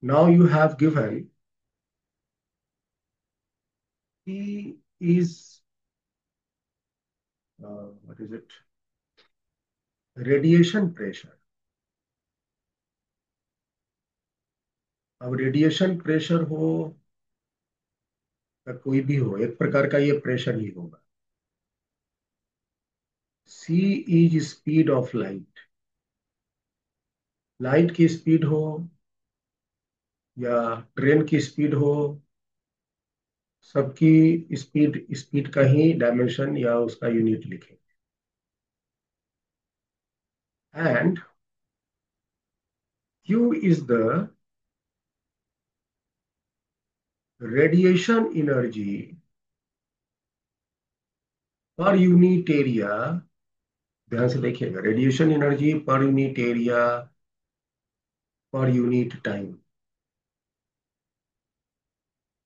Now you have given P is what is it? Radiation pressure. अब radiation pressure हो या कोई भी हो, एक प्रकार का ये प्रेशर ही होगा। C is speed of light. Light की स्पीड हो या ट्रेन की स्पीड हो, सबकी स्पीड स्पीड का ही डायमेंशन या उसका यूनिट लिखें। And Q is the radiation energy per unit area. ध्यान से देखिएगा, radiation energy per unit area per unit time,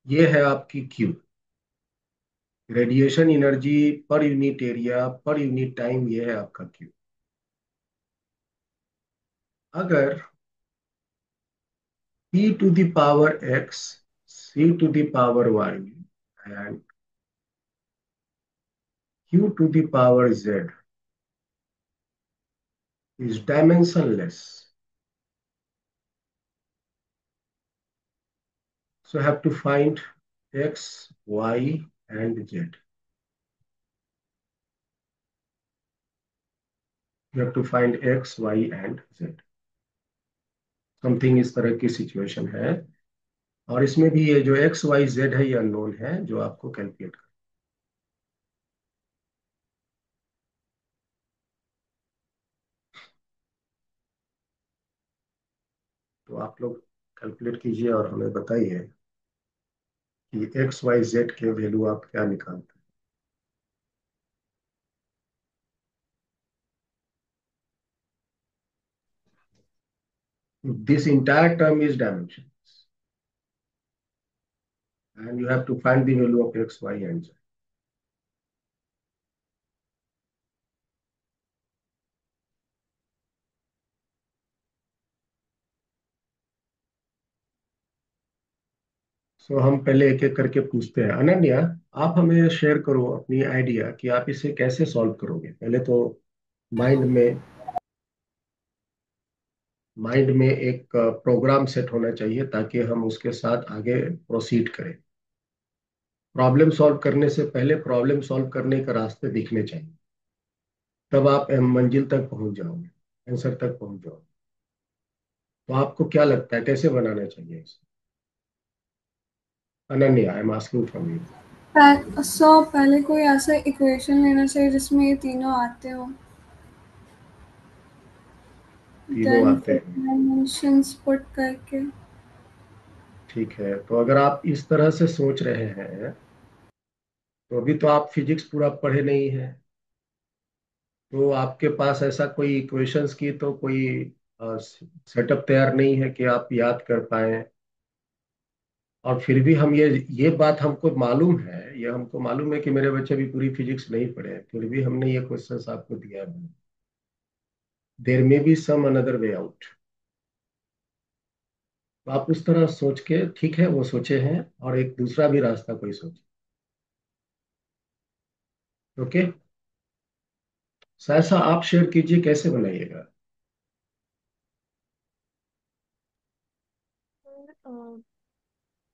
ये है आपकी Q। Radiation energy per unit area per unit time, ये है आपका Q। अगर P to the power x, C to the power y and Q to the power z is dimensionless. So I have to find x, y, and z. You have to find x, y, and z. Something इस तरह की situation है, और इसमें भी ये जो x, y, z है, ये अननोन है जो आपको कैलकुलेट करना। तो आप लोग कैलकुलेट कीजिए और हमें बताइए कि x, y, z के वैल्यू आप क्या निकालते हैं। This entire term is dimension, and you have to find the value of x, y, and z. सो हम पहले एक एक करके पूछते हैं। अनन्या, आप हमें शेयर करो अपनी आइडिया कि आप इसे कैसे सॉल्व करोगे। पहले तो माइंड में माइंड में एक प्रोग्राम सेट होना चाहिए ताकि हम उसके साथ आगे प्रोसीड करें। प्रॉब्लम सॉल्व करने से पहले प्रॉब्लम सॉल्व करने का रास्ते दिखने चाहिए, तब आप मंजिल तक पहुंच जाओगे, आंसर तक पहुंच जाओगे। तो आपको क्या लगता है कैसे बनाना चाहिए इसे? अनन्या, आई एम आस्किंग फ्रॉम यू। पहले कोई ऐसा इक्वेशन लेना चाहिए जिसमें ये तीनों आते हो, तीनों देन आते फिर हैं। डायमेंशंस पुट करके। ठीक है, तो अगर आप इस तरह से सोच रहे हैं तो अभी तो आप फिजिक्स पूरा पढ़े नहीं है, तो आपके पास ऐसा कोई इक्वेशंस की तो कोई सेटअप तैयार नहीं है कि आप याद कर पाए। और फिर भी हम ये बात हमको मालूम है, ये हमको मालूम है कि मेरे बच्चे भी पूरी फिजिक्स नहीं पढ़े हैं, फिर भी हमने ये क्वेश्चंस आपको दिया है। There may be some another way out. तो आप उस तरह सोच के, ठीक है वो सोचे हैं, और एक दूसरा भी रास्ता कोई सोचे। ओके, ऐसा आप शेयर कीजिए कैसे बनाइएगा।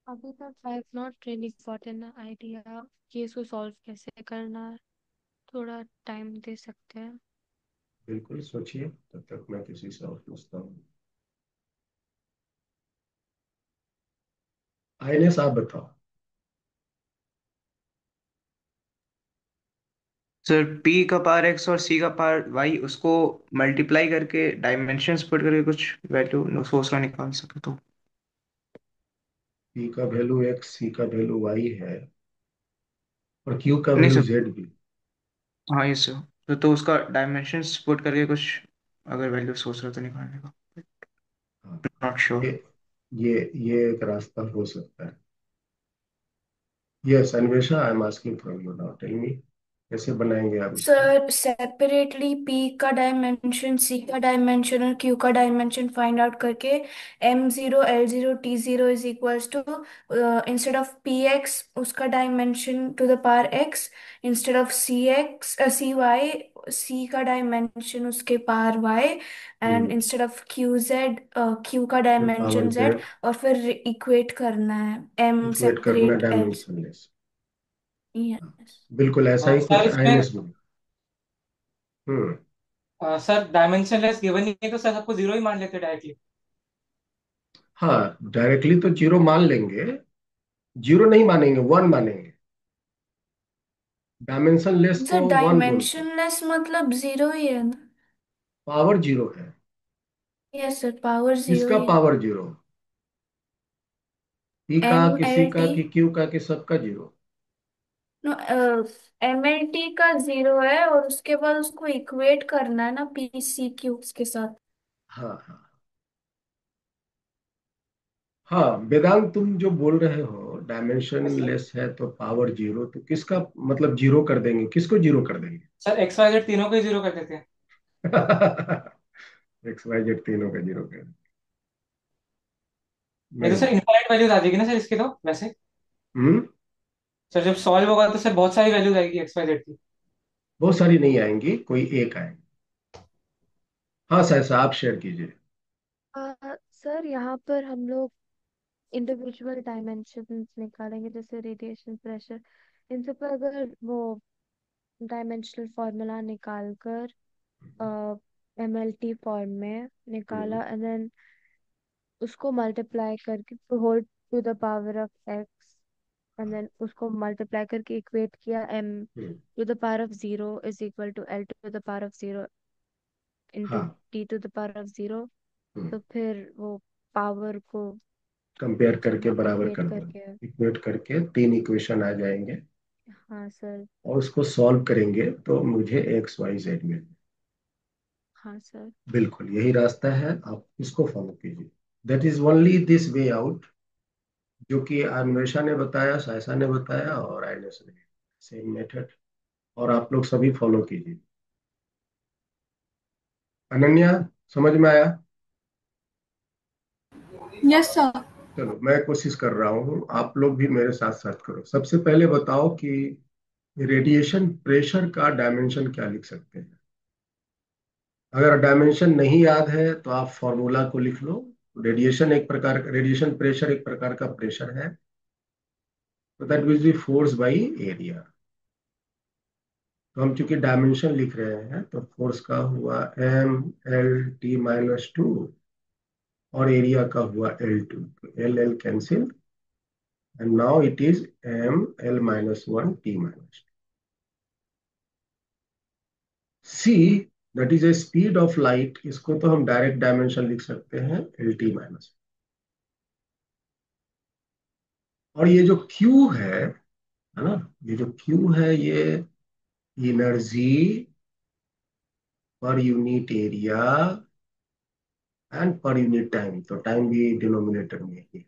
अभी तक I have not really gotten idea कि इसको सॉल्व कैसे करना है। थोड़ा टाइम दे सकते हैं? बिल्कुल सोचिए, तब तक मैं किसी से और पूछता हूँ। आईनेस, आप बताओ। सर, पी का पावर एक्स और सी का पावर वाई, उसको मल्टीप्लाई करके डायमेंशंस पुट करके कुछ वैल्यू सोचना निकाल सके तो। पी का वैल्यू एक्स, सी का वैल्यू वाई है, और क्यू का नहीं वैल्यू सर। जेड भी। हाँ ये सर। तो उसका डायमेंशंस पुट करके कुछ अगर वैल्यू सोच रहे हो तो निकालने का। हाँ, नॉट श्योर। ये ये एक रास्ता हो सकता है। Yes Anvesha, I am asking from you now, tell me. कैसे बनाएंगे आप इसको? सर सेपरेटली पी का डायमेंशन, सी का डायमेंशन और क्यू का डायमेंशन फाइंड आउट करके M0 L0 T0 is equals to, instead of P X उसका dimension to the power X, instead of cy C का डायमेंशन उसके power y, and hmm. Instead of Q का तो power dimension z, Z और फिर equate करना है m equate करना सेपरेट l। डायमेंशनलेस। यस। बिल्कुल ऐसा ही सर कुछ इसमें आईएनएस में। हम्म। सर डायमेंशनलेस गिवन ही है तो सर सबको जीरो ही मान लेते डायरेक्टली। हाँ, डायरेक्टली तो जीरो मान लेंगे, जीरो नहीं मानेंगे, वन मानेंगे। डायमेंशनलेस को सर वन बोलते हैं। डायमेंशनलेस मतलब जीरो ही है ना? पावर जीरो है। यस सर, पावर जीरो किसका ही है। Power zero? पी का, एम किसी एल का, टी कि क्यू का, कि सबका जीरो? नो, एम एल टी का जीरो है, और उसके बाद उसको इक्वेट करना है ना पी सी क्यू के साथ। हाँ हाँ हाँ, वेदांत तुम जो बोल रहे हो डायमेंशन सर लेस है तो पावर जीरो, तो किसका मतलब जीरो कर देंगे, किसको जीरो कर देंगे? सर एक्स वाई जेड तीनों को ही जीरो कर देते हैं। एक्स वाई जेड तीनों का जीरो कर ये तो नहीं? सर इनफाइनाइट वैल्यूज आ जाएगी ना सर इसकी तो वैसे। हम्म। सर जब सॉल्व होगा तो सर बहुत सारी वैल्यूज आएगी एक्स वाई जेड की। बहुत सारी नहीं आएंगी, कोई एक आएंगी। हाँ सर, ऐसा आप शेयर कीजिए। सर यहाँ पर हम लोग इंडिविजुअल डायमेंशंस निकालेंगे, जैसे रेडिएशन, प्रेशर, इन सब पर अगर वो डायमेंशनल फॉर्मूला निकाल कर MLT फॉर्म में हम्म निकाला, एंड देन उसको मल्टीप्लाई करके whole to the power of x, and then उसको मल्टीप्लाई करके इक्वेट किया, m hmm. To the power of 0 is equal to l to the power of 0 into हाँ। t to the power of 0। हम्म। तो फिर वो power को compare करके बराबर इक्वेट कर दो। करके। इक्वेट करके तीन इक्वेशन आ जाएंगे, हाँ सर। और उसको सॉल्व करेंगे तो मुझे एक्स वाई जेड मिल। हाँ सर। बिल्कुल यही रास्ता है, आप इसको फॉलो कीजिए। That is only this way out, जो कि अन्वेषा ने बताया, सायसा ने बताया, और आइनेस ने। सेम मेथड, और आप लोग सभी फॉलो कीजिए। अनन्या, समझ में आया? Yes sir. चलो, मैं कोशिश कर रहा हूँ, आप लोग भी मेरे साथ साथ करो। सबसे पहले बताओ कि रेडिएशन प्रेशर का डायमेंशन क्या लिख सकते हैं? अगर डायमेंशन नहीं याद है तो आप फॉर्मूला को लिख लो। रेडिएशन प्रेशर एक प्रकार का प्रेशर है, तो that will be force by area. तो हम चूंकि डायमेंशन लिख रहे हैं तो फोर्स का हुआ M L T-2, और एरिया का हुआ L2, तो L L cancel, and now it is M L-1 T-2। See, that is a speed of light, इसको तो हम डायरेक्ट डायमेंशन लिख सकते हैं L T-। और ये जो Q है ना, ये जो Q है, ये energy per unit area and पर यूनिट टाइम, तो टाइम भी डिनोमिनेटर में ही है।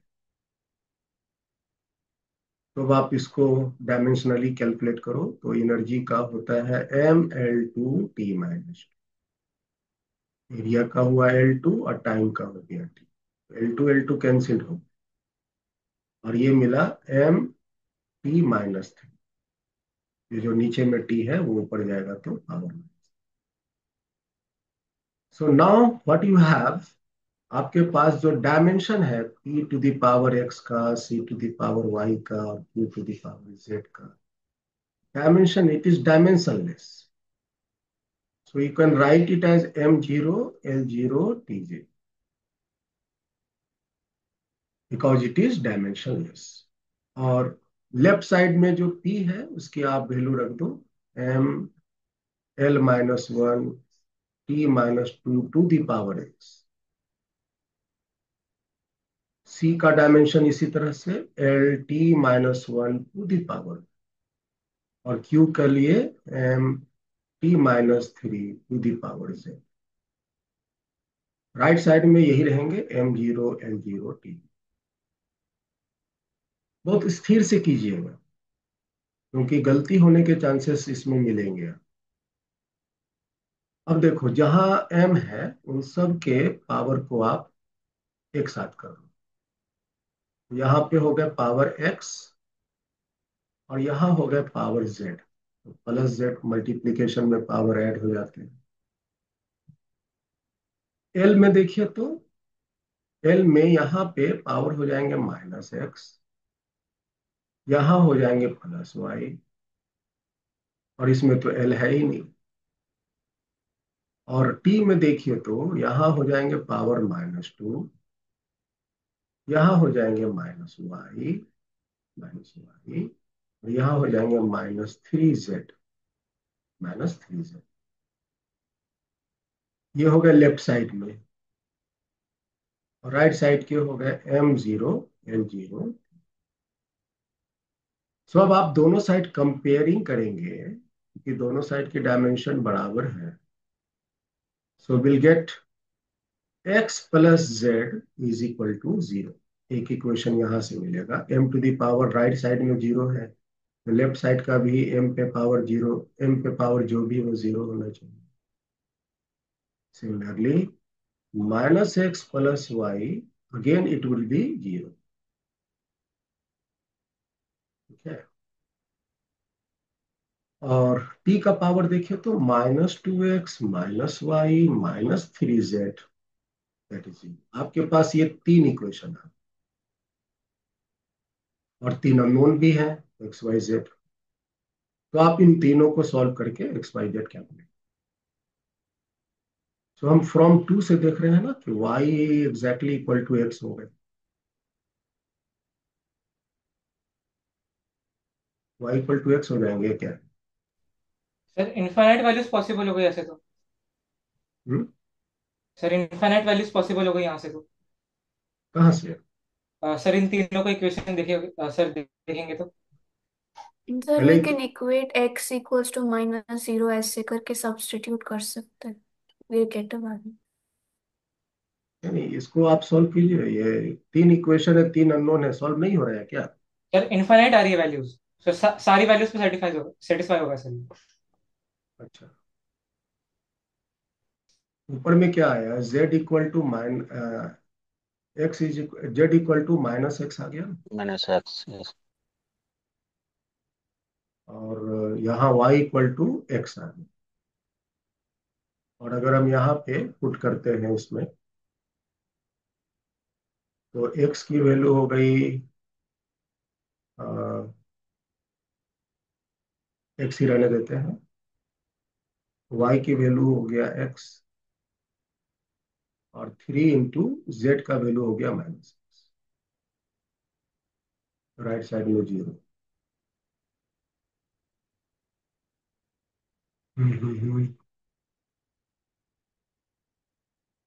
तो अब आप इसको डायमेंशनली कैलकुलेट करो, तो एनर्जी का होता है ML-2 T-। एरिया का हुआ L2 और टाइम का हो गया T। L2 कैंसिल हो, और ये मिला M T-3। ये जो नीचे में T है वो ऊपर जाएगा तो power. So now what you have, आपके पास जो डायमेंशन है P⁴ x का, C⁴ y का, और Q⁴ z का dimension, it is dimensionless. So you can write it as M0 L0 Tj because it is dimensionless। और लेफ्ट साइड में जो P है उसकी आप वैल्यू रख दो ML-1 T-2 to the power x। C का डायमेंशन इसी तरह से L T-1 और Q के लिए M T-3 राइट साइड में यही रहेंगे M0 L0 T। बहुत स्थिर से कीजिएगा। क्योंकि गलती होने के चांसेस इसमें मिलेंगे। अब देखो, जहां m है उन सब के पावर को आप एक साथ कर लो। यहाँ पे हो गया पावर x और यहाँ हो गया पावर z, तो प्लस z मल्टीप्लीकेशन में पावर ऐड हो जाते हैं। l में देखिए तो l में यहाँ पे पावर हो जाएंगे -x, यहाँ हो जाएंगे +y, और इसमें तो l है ही नहीं। और t में देखिए तो यहाँ हो जाएंगे पावर -2, यहाँ हो जाएंगे -y, और यहाँ हो जाएंगे -3z। ये हो गया लेफ्ट साइड में, और राइट साइड के हो गए m0 l0। सो अब आप दोनों साइड कंपेयरिंग करेंगे कि दोनों साइड की डायमेंशन बराबर है। So will get x plus Z is equal to 0। एक इक्वेशन यहां से मिलेगा। m to the power right side में 0 है, तो लेफ्ट साइड का भी m पे पावर 0, m पे पावर जो भी वो 0 होना चाहिए। Similarly -x plus y, again it will be 0। ठीक है। और t का पावर देखिए तो -2x -y -3z, that is, आपके पास ये तीन इक्वेशन है और तीन अननोन भी है, एक्स वाई जेड। तो आप इन तीनों को सॉल्व करके एक्स वाई जेड कैलकुलेट। तो हम फ्रॉम टू से देख रहे हैं ना कि y exactly equal to X हो गए। y इक्वल टू एक्स हो जाएंगे क्या? सर इनफाइनाइट वैल्यूज पॉसिबल हो गई ऐसे तो। हम्म? सर इनफाइनाइट वैल्यूज पॉसिबल हो गई यहाँ से तो। कहाँ से? सर इन तीनों का इक्वेशन देखिए, सर देखेंगे तो। सर पहले we can equate x equals to -0 ऐसे करके सब्स्टिट्यूट कर सकते हैं। We get a value. नहीं, इसको आप सॉल्व कीजिए। ये तीन इक्वेशन है, तीन अननोन है, सॉल्व नहीं हो रहा है क्या? सर इनफाइनाइट आ रही है वैल्यूज। सर सारी वैल्यूज पे सेटिस्फाई होगा सर ये। अच्छा, ऊपर में क्या आया? z equal to x is z equal to -x आ गया। -x, yes। और यहाँ y इक्वल टू एक्स आ गया। और अगर हम यहाँ पे पुट करते हैं इसमें, तो x की वैल्यू हो गई x ही रहने देते हैं, y की वैल्यू हो गया x, और 3 × z का वैल्यू हो गया -x, राइट साइड में 0।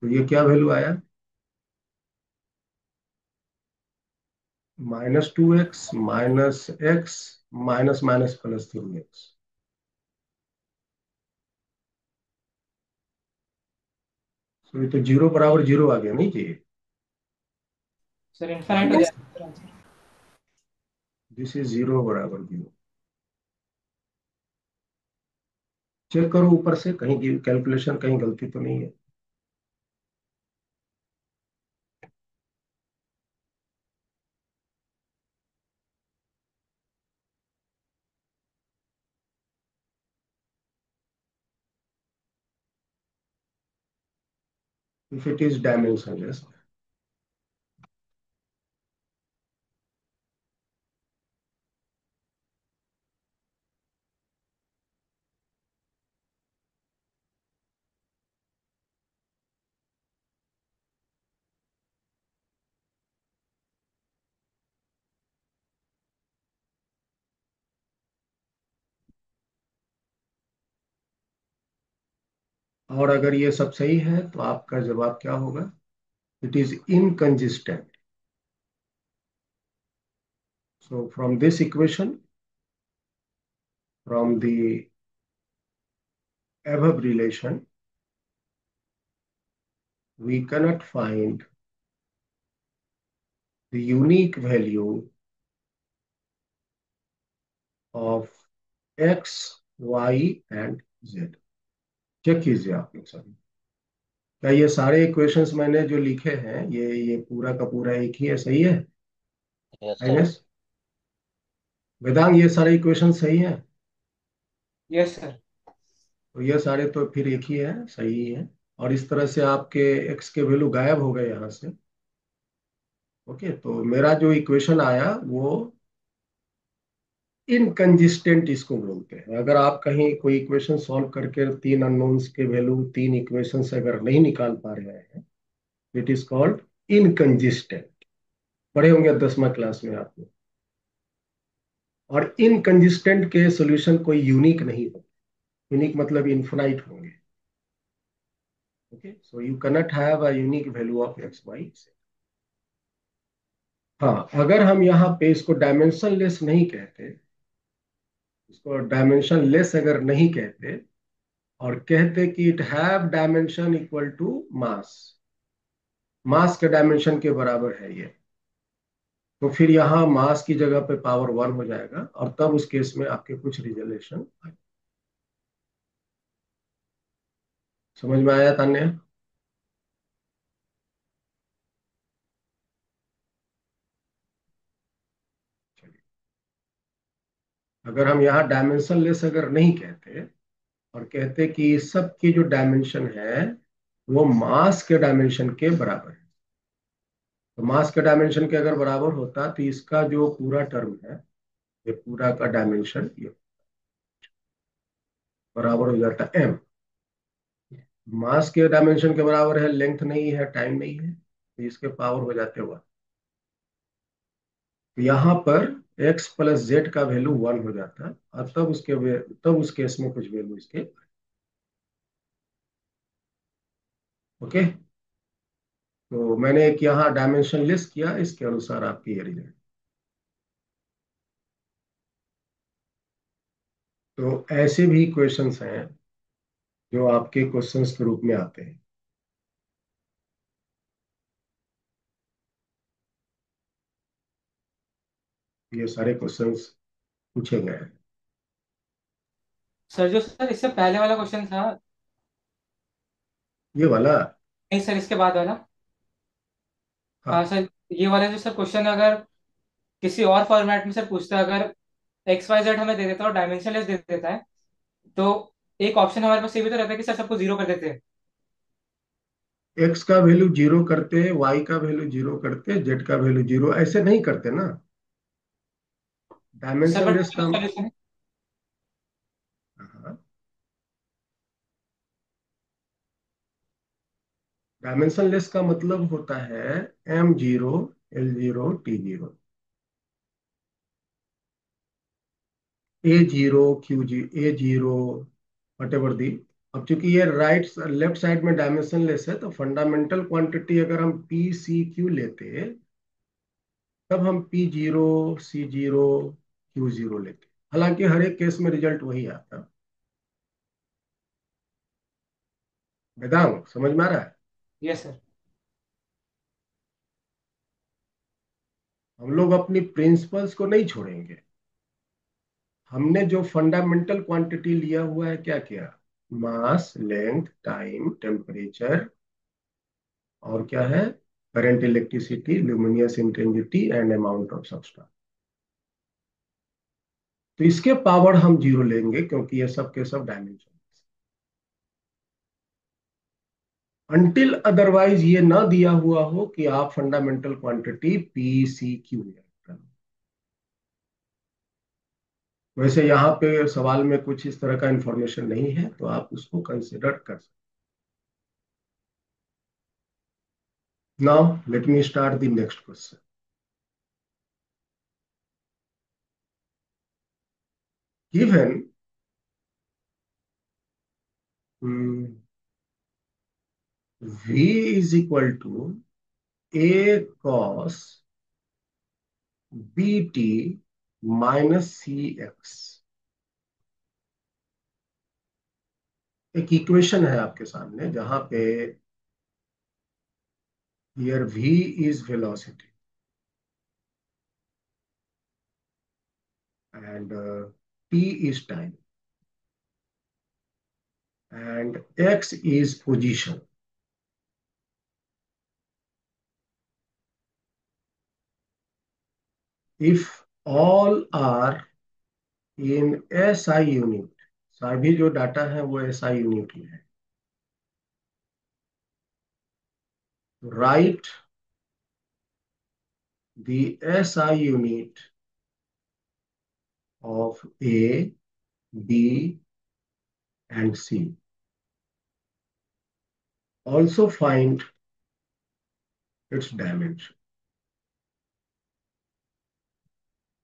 तो ये क्या वैल्यू आया? -2x -x minus minus +3x। तो ये तो 0 बराबर 0 आ गया नहीं जी? सर इनफाइनाइट हो यस। जाएगा सर आंसर। दिस इज 0 बराबर 0। चेक करो ऊपर से, कहीं कैलकुलेशन कहीं गलती तो नहीं है। If it is dimensionless. और अगर ये सब सही है तो आपका जवाब क्या होगा? It is inconsistent. So from this equation, from the above relation, we cannot find the unique value of x, y and z. Check कीजिए आप लोग सभी, क्या ये सारे इक्वेशंस मैंने जो लिखे हैं ये पूरा का पूरा एक ही है, सही है? Yes I sir. Guess Vedang, ये सारे इक्वेशन सही हैं? Yes sir. तो ये सारे तो फिर एक ही है, सही है। और इस तरह से आपके एक्स के वैल्यू गायब हो गए यहाँ से। ओके, तो मेरा जो इक्वेशन आया वो इनकंजिस्टेंट इसको बोलते हैं। अगर आप कहीं कोई इक्वेशन सॉल्व करके तीन अननोन्स के वैल्यू, तीन इक्वेशन से अगर नहीं निकाल पा रहे हैं, इट इज कॉल्ड इनकंजिस्टेंट। पढ़े होंगे 10वीं क्लास में आपने। और इनकंजिस्टेंट के सॉल्यूशन कोई यूनिक नहीं हो। यूनिक मतलब इन्फिनाइट होंगे। Okay, so you cannot have a unique value of x y. हाँ, अगर हम यहाँ पे इसको डायमेंशन लेस नहीं कहते, इसको डायमेंशन लेस अगर नहीं कहते और कहते कि it have dimension equal to mass, mass के डायमेंशन के बराबर है ये, तो फिर यहाँ मास की जगह पे पावर 1 हो जाएगा और तब उस केस में आपके कुछ रिजल्यूशन आए। समझ में आया तान्या? चलिए, अगर हम यहाँ डायमेंशन लेस अगर नहीं कहते और कहते कि इस सब की जो डायमेंशन है वो मास के डायमेंशन के बराबर है, तो मास के डायमेंशन के अगर बराबर होता तो इसका जो पूरा टर्म है, ये पूरा का डायमेंशन ये बराबर हो जाता एम। मास के डायमेंशन के बराबर है, लेंथ नहीं है, टाइम नहीं है, तो इसके पावर हो जाते 1। तो यहाँ पर x प्लस जेड का वैल्यू 1 हो जाता है और तब उस केस में कुछ वैल्यू इसके। ओके, तो मैंने एक यहाँ डायमेंशन लिस्ट किया, इसके अनुसार आपकी ये रिजल्ट। तो ऐसे भी क्वेश्चंस हैं जो आपके क्वेश्चंस के रूप में आते हैं। ये सारे क्वेश्चंस पूछे गए हैं। सर जो सर इससे पहले वाला क्वेश्चन था। ये वाला? नहीं सर, इसके बाद वाला। हाँ हाँ, सर, ये वाला जो सर क्वेश्चन अगर किसी और फॉर्मेट में सर पूछता है, अगर एक्स वाई जेड हमें दे देता है और डायमेंशन लेस दे देता है, तो एक ऑप्शन हमारे पास ये भी तो रहता है कि सर सबको जीरो कर देते हैं। एक्स का वैल्यू जीरो करते, वाई का वैल्यू जीरो करते, जेड का वैल्यू जीरो, ऐसे नहीं करते ना। सर डायमेंशन बट लेस का। सॉल्यूशन है। हाँ, डायमेंशन लेस का मतलब होता है m0, l0, t0, a0, q0, a0, what ever दी। अब चूंकि ये राइट लेफ्ट साइड में डायमेंशन लेस है, तो फंडामेंटल क्वांटिटी अगर हम p c q लेते तब हम p0, c0, q0 लेते। हालांकि हर एक केस में रिजल्ट वही आता। वेदांग, समझ में आ रहा है? Yes sir. हम लोग अपनी प्रिंसिपल्स को नहीं छोड़ेंगे। हमने जो फंडामेंटल क्वांटिटी लिया हुआ है, क्या किया? मास, लेंथ, टाइम, टेम्परेचर, और क्या है? Current, electricity, luminous intensity and amount of substance. तो इसके पावर हम जीरो लेंगे क्योंकि ये सब के सब डायमेंशन। अनटिल अदरवाइज ये ना दिया हुआ हो कि आप fundamental quantity p c q लें। वैसे यहाँ पे सवाल में कुछ इस तरह का इंफॉर्मेशन नहीं है, तो आप उसको कंसिडर कर सकते। Now let me start the next question. Given v is equal to a cos bt minus C x. एक इक्वेशन है आपके सामने जहां पे here v is velocity and t is time and x is position. If all are in SI unit, सभी जो data है वो SI यूनिट में है, right the SI unit of A, B, and C. Also find its dimension.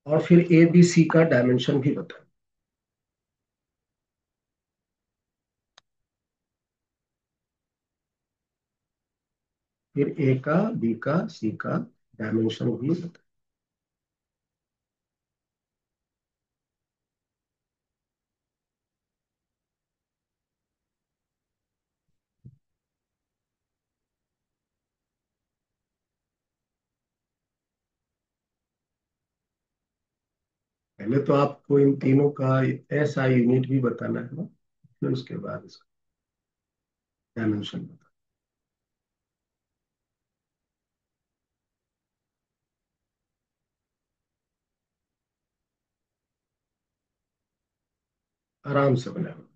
और फिर ए b सी का dimension भी बताओ। फिर ए का, बी का, सी का डायमेंशन भी बताओ। पहले तो आपको इन तीनों का SI यूनिट भी बताना है ना, फिर उसके बाद इसका डायमेंशन बताओ। आराम से बनाओ।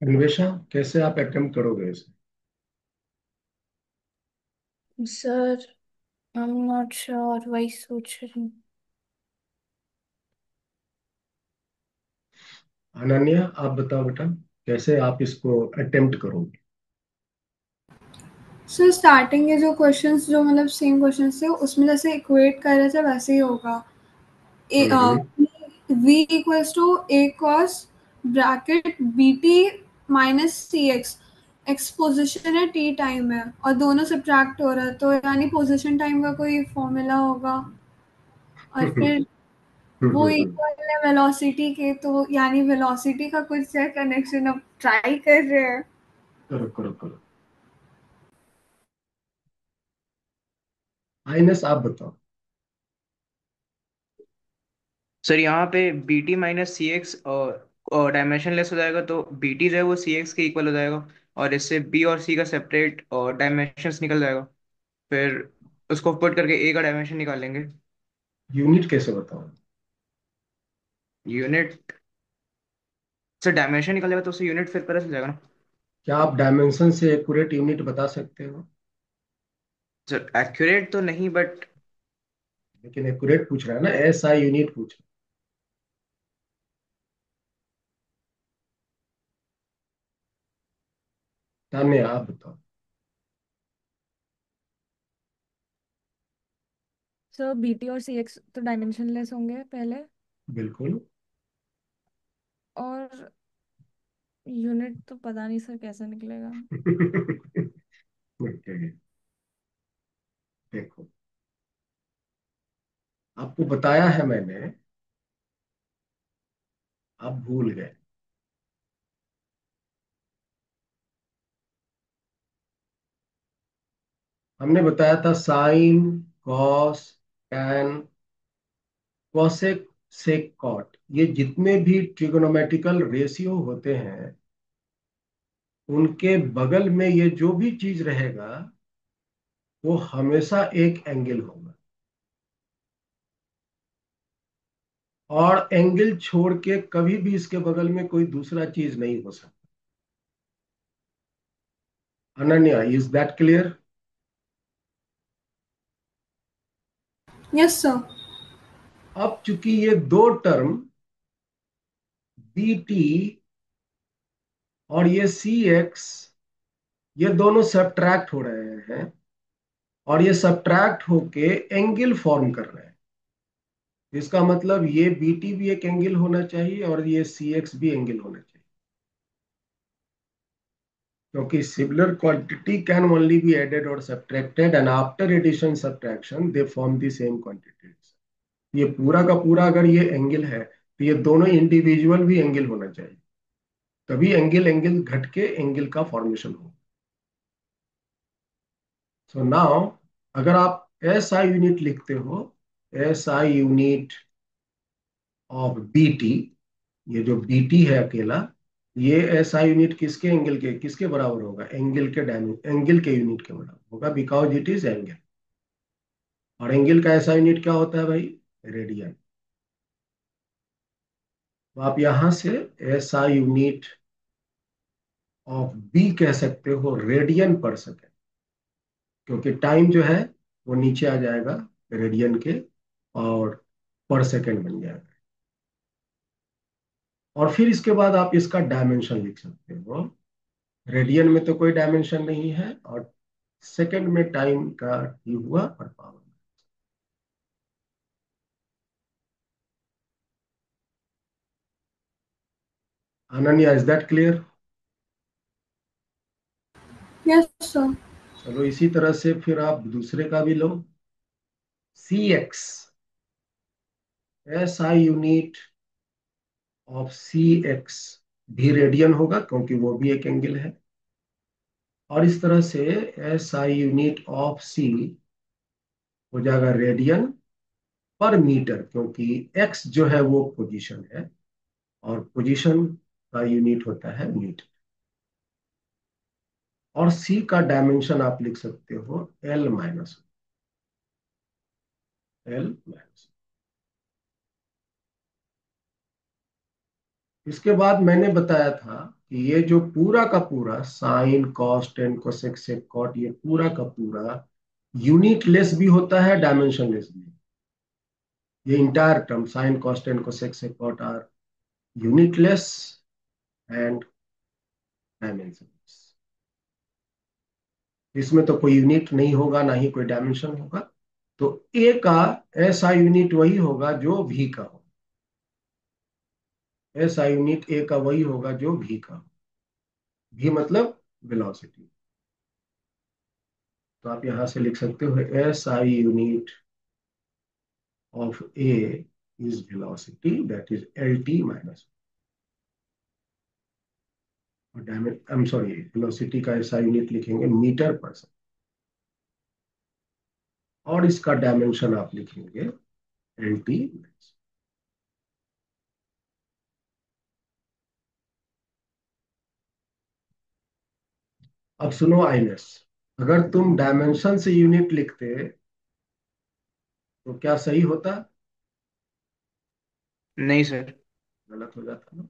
अन्वेषा, कैसे आप अटेम्प्ट करोगे इसे? Sir I am not sure, वही सोच रही हूँ। अनन्या, आप बताओ बेटा, कैसे आप इसको अटेम्प्ट करोगे? सर स्टार्टिंग के जो क्वेश्चंस जो मतलब सेम क्वेश्चंस थे उसमें जैसे इक्वेट कर रहे थे वैसे ही होगा। Uh hmm. V equals to A cos bracket B T minus C X. X position है, टी टाइम है और दोनों सब्ट्रैक्ट हो रहा है तो यानी पोजिशन टाइम का कोई फॉर्मूला होगा और फिर वो इक्वल है वेलोसिटी के, तो यानी वेलोसिटी का कुछ है कनेक्शन। अब ट्राई कर रहे हैं। करो करो करो। आइनस, आप बताओ। सर यहाँ पे बी टी माइनस सी एक्स और डायमेंशन लेस हो जाएगा, तो बी टी जो है वो सी एक्स के इक्वल हो जाएगा, और इससे बी और सी का सेपरेट और डायमेंशंस निकल जाएगा। फिर उसको पुट करके ए का डायमेंशन निकाल लेंगे। यूनिट कैसे बताओ? यूनिट, सर डायमेंशन निकल जाएगा तो उससे यूनिट फिर पता चल जाएगा ना। क्या आप डायमेंशन से एक्यूरेट यूनिट बता सकते हो? सर एक्यूरेट तो नहीं, बट लेकिन एक्यूरेट पूछ रहा है ना, SI यूनिट पूछ रहा है। तान्या, आप बताओ। सर बीटी और सी एक्स तो डायमेंशनलेस होंगे पहले, बिल्कुल। और यूनिट तो पता नहीं सर कैसे निकलेगा। ओके, देखो, आपको बताया है मैंने, आप भूल गए। हमने बताया था sine, cos, tan, cosec sec cot, ये जितने भी ट्रिगोनोमेट्रिकल रेशियो होते हैं उनके बगल में ये जो भी चीज रहेगा वो हमेशा एक एंगल होगा, और एंगल छोड़ के कभी भी इसके बगल में कोई दूसरा चीज नहीं हो सकता। Ananya, is that clear? Yes sir. अब चूंकि ये दो टर्म बी टी और ये सी एक्स, ये दोनों सब्ट्रैक्ट हो रहे हैं, और ये सब्ट्रैक्ट होके एंगल फॉर्म कर रहे हैं। इसका मतलब ये बी टी भी एक एंगल होना चाहिए और ये सी एक्स भी एंगल होना चाहिए, क्योंकि similar quantity can only be added और subtracted and after addition subtraction they form the same quantity. ये पूरा का पूरा अगर ये एंगल है तो ये दोनों इंडिविजुअल भी एंगल होना चाहिए, तभी एंगल एंगल घट के एंगल का फॉर्मेशन हो। सो नाउ अगर आप एस आई यूनिट लिखते हो, S I unit of b t, ये जो बी टी है अकेला, ये एस आई यूनिट किसके एंगल के किसके बराबर होगा? एंगल के एंगल के यूनिट के बराबर होगा, बिकॉज इट इज एंगल। और एंगल का ऐसा यूनिट क्या होता है भाई? रेडियन। तो आप यहां से S I unit of b कह सकते हो रेडियन पर सेकेंड, क्योंकि टाइम जो है वो नीचे आ जाएगा रेडियन के, और पर सेकेंड बन जाएगा। और फिर इसके बाद आप इसका डायमेंशन लिख सकते हो। रेडियन में तो कोई डायमेंशन नहीं है, और सेकेंड में टाइम का ही हुआ और power. Ananya, is that clear? Yes sir. चलो इसी तरह से फिर आप दूसरे का भी लो। C X, S I unit of C X भी रेडियन होगा, क्योंकि वो भी एक एंगल है। और इस तरह से एस आई यूनिट ऑफ सी हो जाएगा रेडियन पर मीटर, क्योंकि एक्स जो है वो पोजीशन है, और पोजीशन का यूनिट होता है मीटर। और सी का डायमेंशन आप लिख सकते हो एल माइनस एल माइनस। इसके बाद मैंने बताया था कि ये जो पूरा का पूरा sine cos tan cosec sec cot, ये पूरा का पूरा यूनिट लेस भी होता है, डायमेंशन लेस भी। ये entire term sine cos tan cosec sec cot are unitless and dimensionless. इसमें तो कोई यूनिट नहीं होगा, ना ही कोई डायमेंशन होगा। तो ए का ऐसा यूनिट वही होगा जो भी का हो, ऐसा यूनिट ए का वही होगा जो भी का हो। भी मतलब वेलोसिटी। तो आप यहां से लिख सकते हो S I unit of A is velocity, that is L t minus. और आई एम सॉरी, वेलोसिटी का ऐसा यूनिट लिखेंगे मीटर पर सेकंड, और इसका डायमेंशन आप लिखेंगे एल टी। अब सुनो आइनस, अगर तुम डायमेंशन से यूनिट लिखते तो क्या सही होता? नहीं सर। गलत हो जाता ना।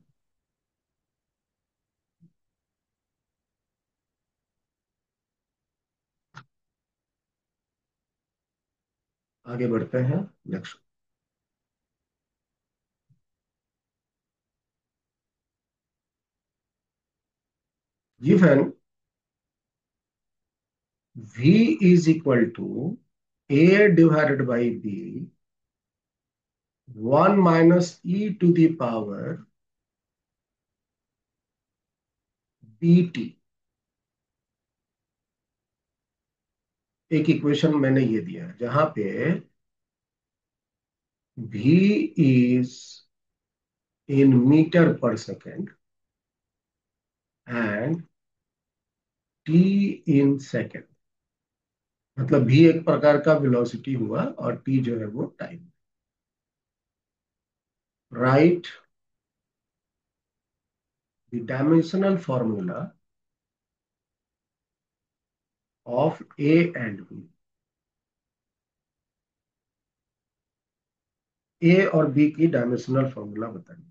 आगे बढ़ते हैं next. Given v is equal to a divided by b 1 minus e to the power bt। एक इक्वेशन मैंने ये दिया है जहां पे v is in meter per second and t in second, मतलब v एक प्रकार का वेलोसिटी हुआ और t जो है वो time. write the dimensional formula of A and B. ए और बी की डायमेंशनल फॉर्मूला बताइए।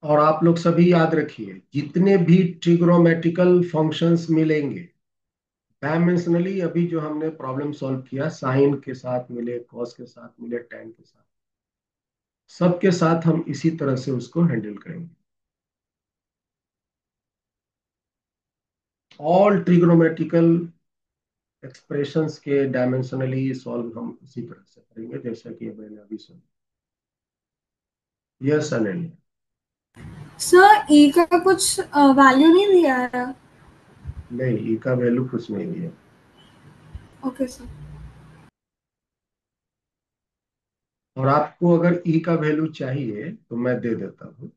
और आप लोग सभी याद रखिए, जितने भी ट्रिग्नोमेट्रिकल फंक्शंस मिलेंगे डायमेंशनली, अभी जो हमने प्रॉब्लम सॉल्व किया, साइन के साथ मिले, कॉस के साथ मिले, टैन के साथ, सबके साथ हम इसी तरह से उसको हैंडल करेंगे। ऑल ट्रिग्नोमेट्रिकल एक्सप्रेशंस के डायमेंशनली सॉल्व हम इसी तरह से करेंगे जैसा कि मैंने अभी सुना। यस अनन्या। सर ई का कुछ वैल्यू नहीं दिया है। नहीं, ई का वैल्यू कुछ नहीं दिया। Okay sir. और आपको अगर ई का वैल्यू चाहिए तो मैं दे देता हूँ।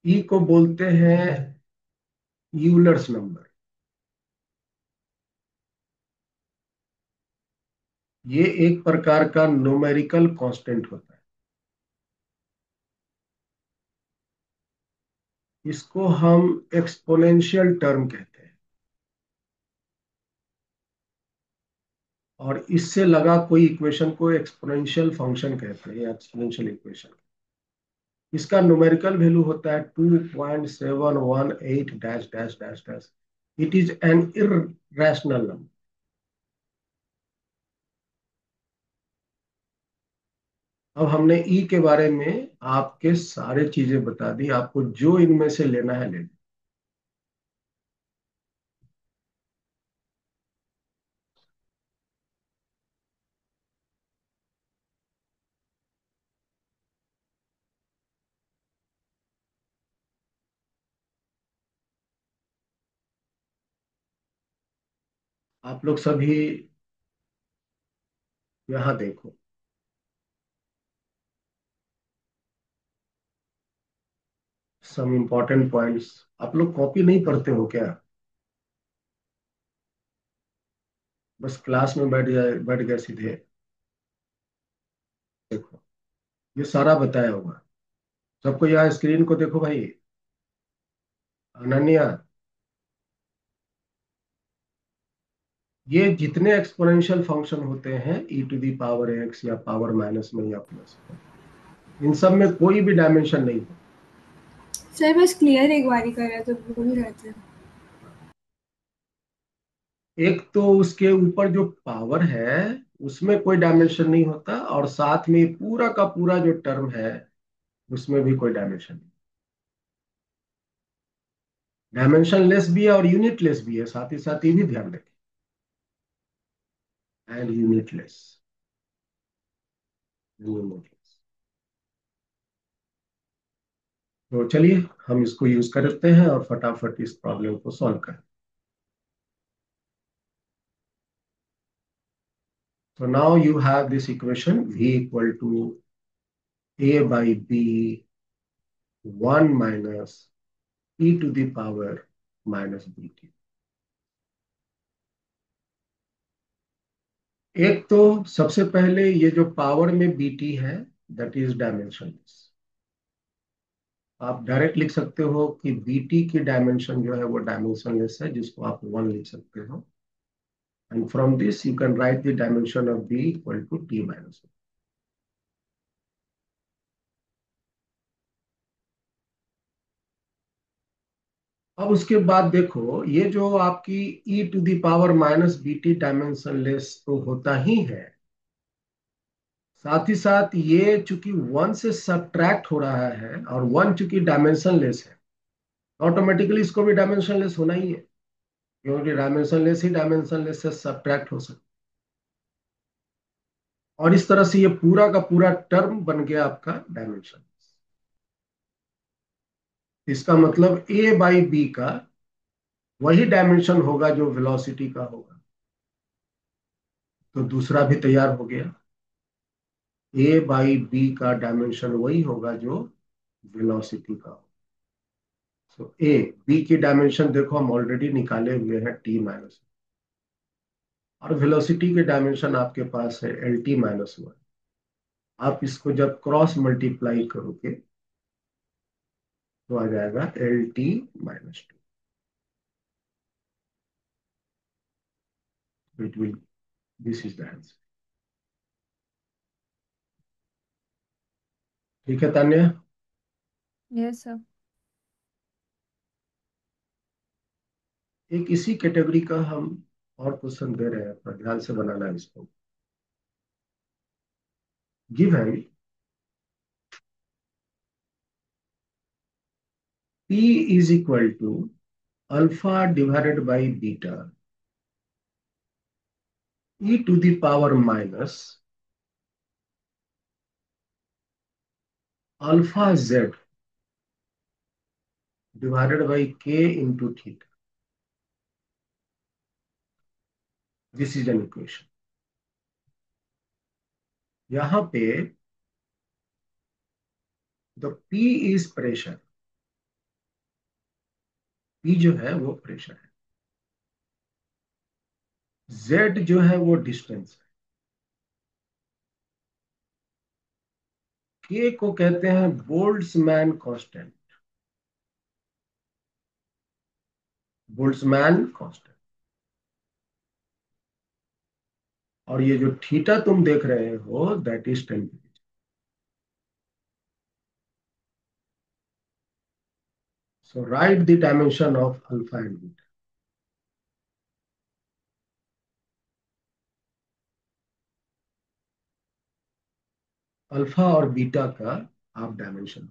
ई को बोलते हैं यूलर्स नंबर। ये एक प्रकार का न्यूमेरिकल कांस्टेंट होता है। इसको हम एक्सपोनेंशियल टर्म कहते हैं। और इससे लगा कोई इक्वेशन को एक्सपोनेंशियल फंक्शन कहते हैं या एक्सपोनेंशियल इक्वेशन। इसका न्यूमेरिकल वैल्यू होता है 2.718 dash dash dash dash. It is an irrational number. अब हमने ई के बारे में आपके सारे चीजें बता दी, आपको जो इनमें से लेना है ले लो। आप लोग सभी यहाँ देखो, सम इम्पोर्टेंट पॉइंट्स। आप लोग कॉपी नहीं पढ़ते हो क्या? बस क्लास में बैठ गए सीधे। देखो, ये सारा बताया होगा सबको। यहाँ स्क्रीन को देखो भाई। अनन्या, ये जितने एक्सपोनेंशियल फंक्शन होते हैं ई टू दी पावर एक्स या पावर माइनस में या प्लस में, इन सब में कोई भी डायमेंशन नहीं होता। सर बस क्लियर एक बारी कर रहे थे, भूल गए थे। एक तो उसके ऊपर जो पावर है उसमें कोई डायमेंशन नहीं होता, और साथ में पूरा का पूरा जो टर्म है उसमें भी कोई डायमेंशन नहीं। डायमेंशन लेस भी है और यूनिट लेस भी है, साथ ही साथ ये भी ध्यान रखें। And unitless. यूनिटलेस। तो चलिए हम इसको यूज करते हैं और फटाफट इस प्रॉब्लम को सॉल्व करें। So now you have this equation V equal to A by B 1 minus e to the power minus bt। एक तो सबसे पहले ये जो पावर में bt है दैट इज डायमेंशनलेस। आप डायरेक्ट लिख सकते हो कि bt की डायमेंशन जो है वो डायमेंशनलेस है, जिसको आप 1 लिख सकते हो। And from this you can write the dimension of b equal to t minus. अब उसके बाद देखो, ये जो आपकी e to the power minus bt dimensionless तो होता ही है, साथ ही साथ ये चूंकि 1 से सब्ट्रैक्ट हो रहा है और 1 चूंकि डायमेंशनलेस है, ऑटोमेटिकली इसको भी डायमेंशनलेस होना ही है, क्योंकि डायमेंशनलेस ही डायमेंशनलेस से सब्ट्रैक्ट हो सकता और इस तरह से ये पूरा का पूरा टर्म बन गया आपका डायमेंशन। इसका मतलब ए बाई बी का वही डायमेंशन होगा जो वेलोसिटी का होगा। तो दूसरा भी तैयार हो गया। ए बाई बी का डायमेंशन वही होगा जो वेलोसिटी का होगा। सो ए बी की डायमेंशन देखो हम ऑलरेडी निकाले हुए हैं t-1, और वेलोसिटी के डायमेंशन आपके पास है LT-1। आप इसको जब क्रॉस मल्टीप्लाई करोगे तो आ जाएगा LT-2। It will, this is the answer. ठीक है तान्या। Yes sir. एक इसी कैटेगरी का हम और क्वेश्चन दे रहे हैं, पर ध्यान से बनाना है इसको। गिव है P is equal to alpha divided by beta e⁻⁻ alpha जेड divided by k into theta. This is an equation. यहां पे the P is pressure. P जो है वो प्रेशर है। Z जो है वो डिस्टेंस है। K को कहते हैं बोल्ट्जमैन कांस्टेंट। Boltzmann constant. और ये जो थीटा तुम देख रहे हो that is temperature. So right the dimension of alpha and beta. Alpha और बीटा का आप डायमेंशन।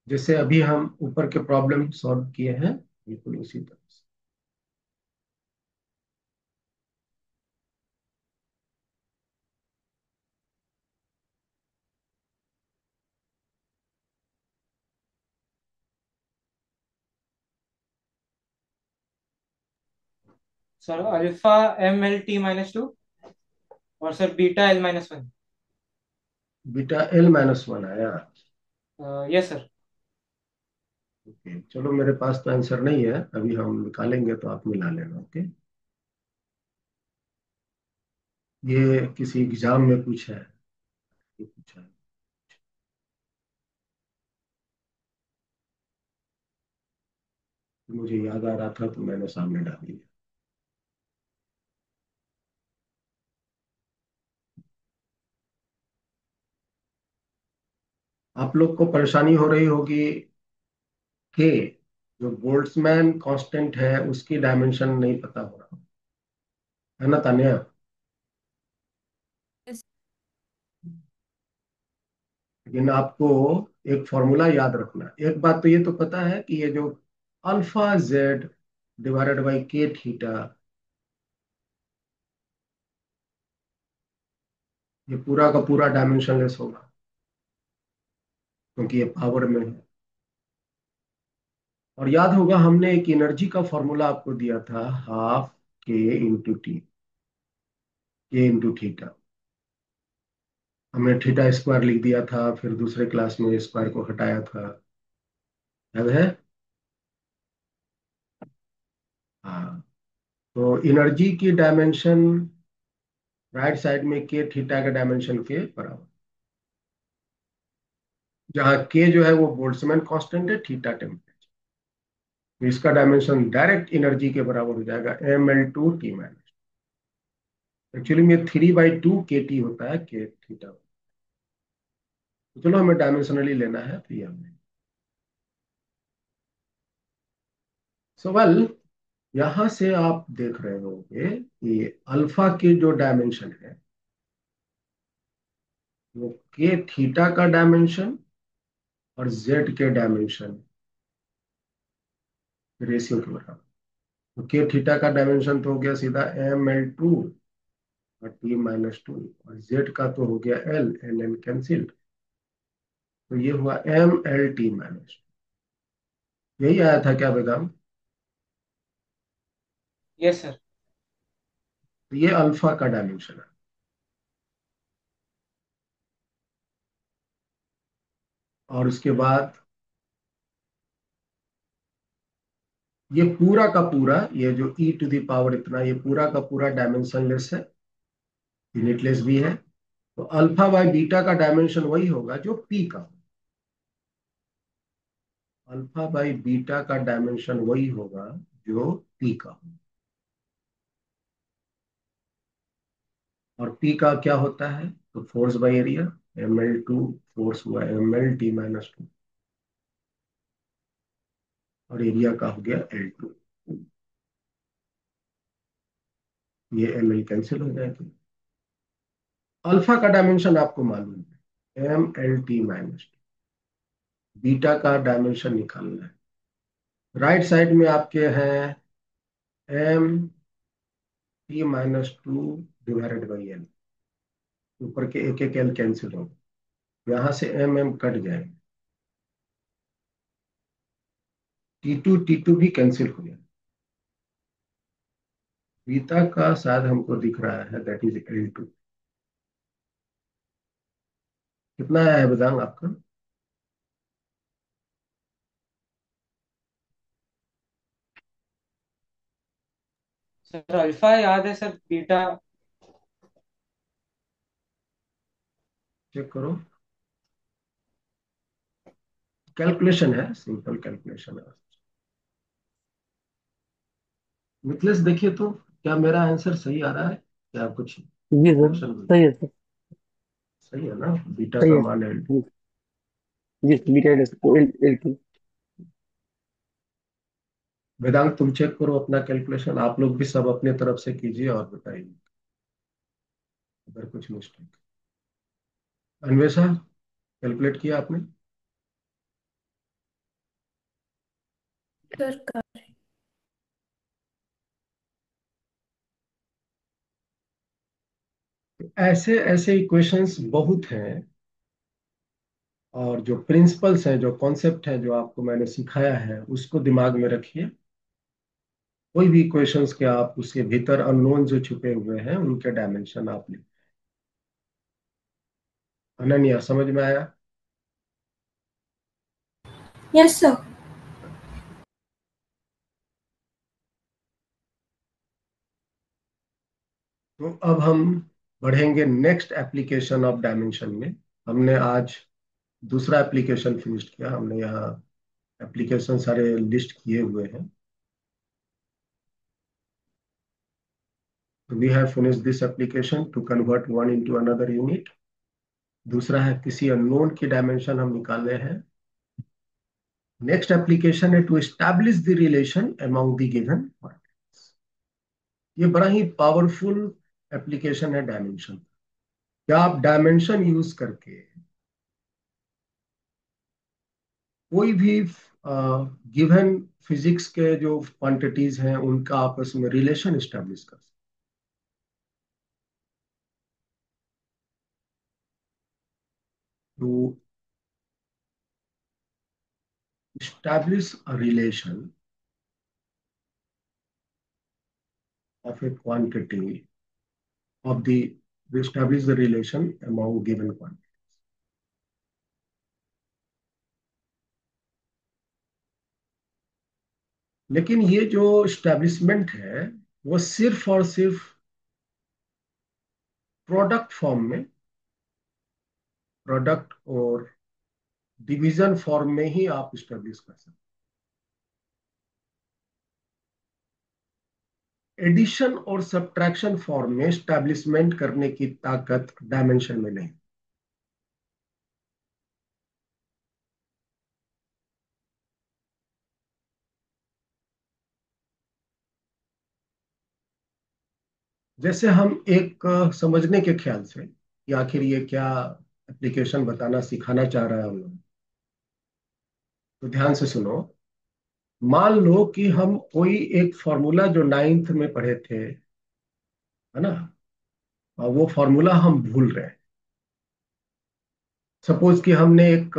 जैसे अभी हम ऊपर के प्रॉब्लम सॉल्व किए हैं बिल्कुल उसी तरह से। सर अल्फा ML T-2 और sir beta L-1। Beta L-1 आया। Yes sir. ओके चलो, मेरे पास तो आंसर नहीं है, अभी हम निकालेंगे तो आप मिला लेना। ओके, ये किसी एग्जाम में पूछा है, ये पूछा है। मुझे याद आ रहा था तो मैंने सामने डाल दिया। आप लोग को परेशानी हो रही होगी कि जो बोल्ट्जमैन कांस्टेंट है उसकी डायमेंशन नहीं पता हो रहा है ना तान्या। Yes. लेकिन आपको एक फॉर्मूला याद रखना। एक बात तो ये तो पता है कि ये जो अल्फा जेड डिवाइडेड बाई के थीटा, ये पूरा का पूरा डायमेंशनलेस होगा क्योंकि ये पावर में है। और याद होगा हमने एक एनर्जी का फॉर्मूला आपको दिया था, हाफ के इंटू थीटा। हमने थीटा स्क्वायर लिख दिया था, फिर दूसरे क्लास में स्क्वायर को हटाया था, याद है। हाँ, तो एनर्जी की डायमेंशन राइट साइड में के थीटा के डायमेंशन के बराबर, जहाँ के जो है वो बोल्ट्जमैन कांस्टेंट है, थीटा टेम्परेचर। तो इसका डायमेंशन डायरेक्ट एनर्जी के बराबर हो जाएगा mL2T-। एक्चुअली में 3/2 kT होता है के थीटा। तो चलो हमें डायमेंशनली लेना है, तो ये हमने। सो वेल, यहां से आप देख रहे होंगे कि अल्फा के जो डायमेंशन है वो के थीटा का डायमेंशन और जेड के डायमेंशन रेशियो के बराबर। तो के थीटा का डायमेंशन तो हो गया सीधा mL2 और T-2, और जेड का तो हो गया एल कैंसिल्ड। तो ये हुआ mL T-। यही आया था क्या बेगम? Yes sir. तो ये अल्फा का डायमेंशन है। और उसके बाद ये पूरा का पूरा, ये जो e⁻, इतना, ये पूरा का पूरा डायमेंशनलेस है, यूनिटलेस भी है। तो अल्फा बाय बीटा का डायमेंशन वही होगा जो पी का हो। अल्फा बाय बीटा का डायमेंशन वही होगा जो पी का हो। और पी का क्या होता है? तो force by area, mL2 force हुआ mL T-2, और एरिया का हो गया L2। ये ml कैंसिल हो जाएगा। अल्फा का डायमेंशन आपको मालूम है mL T-2। बीटा का डायमेंशन निकालना है। राइट साइड में आपके हैं m T-2 divided by L. ऊपर के एक एक एल कैंसिल हो, यहां से m कट जाएगा। T2 भी कैंसिल हो गया। बीटा का शायद हमको दिख रहा है, दैट इज L2। कितना आया है वेदांग आपका? सर अल्फा याद है सर, बीटा। चेक करो, कैलकुलेशन है, सिंपल कैलकुलेशन है। मिथलेश देखिए तो, क्या मेरा आंसर सही आ रहा है? क्या कुछ जी सर, क्वेश्चन? सही है सर। सही है ना? बीटा सही का है मान है। जी। जी बीटा L2। वेदांत तुम चेक करो अपना कैलकुलेशन, आप लोग भी सब अपने तरफ से कीजिए और बताइए अगर कुछ मिस्टेक। अन्वेषा, कैलकुलेट किया आपने? सर का ऐसे ऐसे इक्वेशंस बहुत हैं, और जो प्रिंसिपल्स हैं, जो कॉन्सेप्ट हैं, जो आपको मैंने सिखाया है, उसको दिमाग में रखिए। कोई भी इक्वेशंस के आप उसके भीतर अननोन जो छुपे हुए हैं उनके डायमेंशन आप लिख। अनन्या, समझ में आया? Yes sir. तो अब हम बढ़ेंगे नेक्स्ट एप्लीकेशन ऑफ डायमेंशन में। हमने आज दूसरा एप्लीकेशन फिनिश किया। हमने यहाँ एप्लीकेशन सारे लिस्ट किए हुए हैं। We have finish this application to convert one into another unit. दूसरा है किसी अननोन की डायमेंशन हम निकाले हैं। नेक्स्ट एप्लीकेशन है to establish the relation among the given quantities. ये बड़ा ही पावरफुल एप्लीकेशन है डायमेंशन। क्या आप डायमेंशन यूज करके कोई भी गिवन फिजिक्स के जो क्वांटिटीज हैं उनका आपस में रिलेशन एस्टैब्लिश कर सकते। To establish a relation of a quantity of the we establish the relation among given quantity। लेकिन ये जो स्टैब्लिशमेंट है वो सिर्फ और सिर्फ प्रोडक्ट फॉर्म में, प्रोडक्ट और डिवीजन फॉर्म में ही आप स्टैब्लिश कर सकते एडिशन और सब्ट्रैक्शन फॉर्म में स्टैब्लिशमेंट करने की ताकत डायमेंशन में नहीं। जैसे हम एक समझने के ख्याल से कि आखिर ये क्या एप्लीकेशन बताना सिखाना चाह रहा है हम लोग, तो ध्यान से सुनो। मान लो कि हम कोई एक फॉर्मूला जो नाइन्थ में पढ़े थे, है ना, और वो फॉर्मूला हम भूल रहे हैं। सपोज कि हमने एक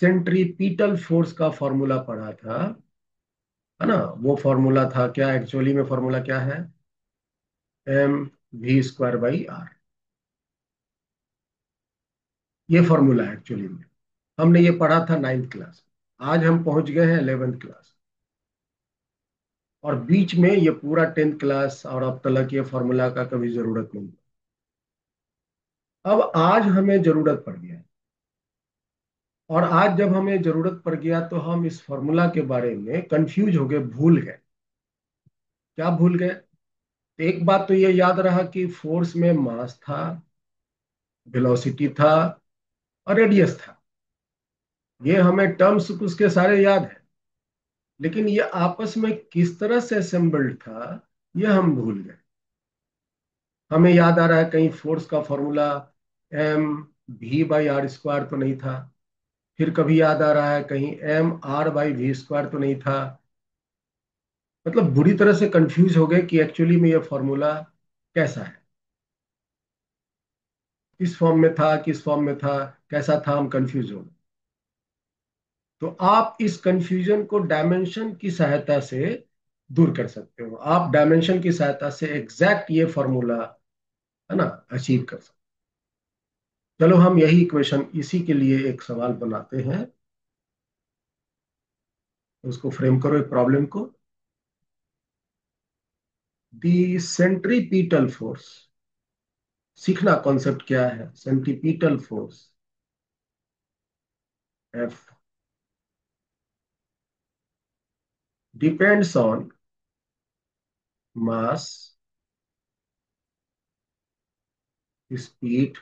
सेंट्रीपिटल फोर्स का फॉर्मूला पढ़ा था, है ना। वो फॉर्मूला था क्या, एक्चुअली में फॉर्मूला क्या है, mv² / r। ये फॉर्मूला है एक्चुअली में, हमने ये पढ़ा था नाइन्थ क्लास। आज हम पहुंच गए हैं 11th क्लास, और बीच में ये पूरा 10th क्लास और अब तक ये फॉर्मूला का कभी जरूरत नहीं। अब आज हमें जरूरत पड़ गया, और आज जब हमें जरूरत पड़ गया तो हम इस फॉर्मूला के बारे में कंफ्यूज हो गए, भूल गए। क्या भूल गए? एक बात तो ये याद रहा कि फोर्स में मास था, वेलोसिटी था, और रेडियस था। ये हमें टर्म्स उसके सारे याद है, लेकिन ये आपस में किस तरह से असेंबल्ड था ये हम भूल गए। हमें याद आ रहा है कहीं फोर्स का फॉर्मूला mv/r² तो नहीं था, फिर कभी याद आ रहा है कहीं mr/v² तो नहीं था। मतलब बुरी तरह से कंफ्यूज हो गए कि एक्चुअली में ये फॉर्मूला कैसा है, किस फॉर्म में था, किस फॉर्म में था, कैसा था, हम कंफ्यूज हो गए। तो आप इस कंफ्यूजन को डायमेंशन की सहायता से दूर कर सकते हो। आप डायमेंशन की सहायता से एग्जैक्ट ये फॉर्मूला, है ना, अचीव कर सकते हो। चलो हम यही इक्वेशन, इसी के लिए एक सवाल बनाते हैं। उसको फ्रेम करो, एक प्रॉब्लम को। दी सेंट्रीपिटल फोर्स, सीखना कॉन्सेप्ट क्या है। Centripetal force F depends on mass, speed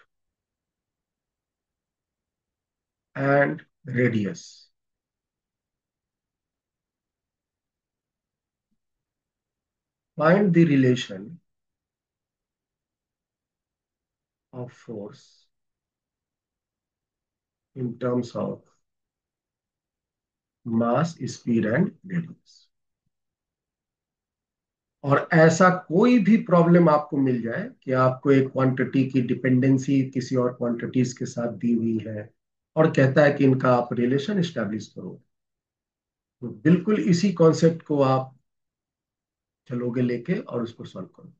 and radius. Find the relation of force in terms of mass, speed and radius। और ऐसा कोई भी प्रॉब्लम आपको मिल जाए कि आपको एक क्वांटिटी की डिपेंडेंसी किसी और क्वांटिटीज के साथ दी हुई है, और कहता है कि इनका आप रिलेशन एस्टेब्लिश करो, तो बिल्कुल इसी कॉन्सेप्ट को आप चलोगे लेके और उसको सॉल्व करो।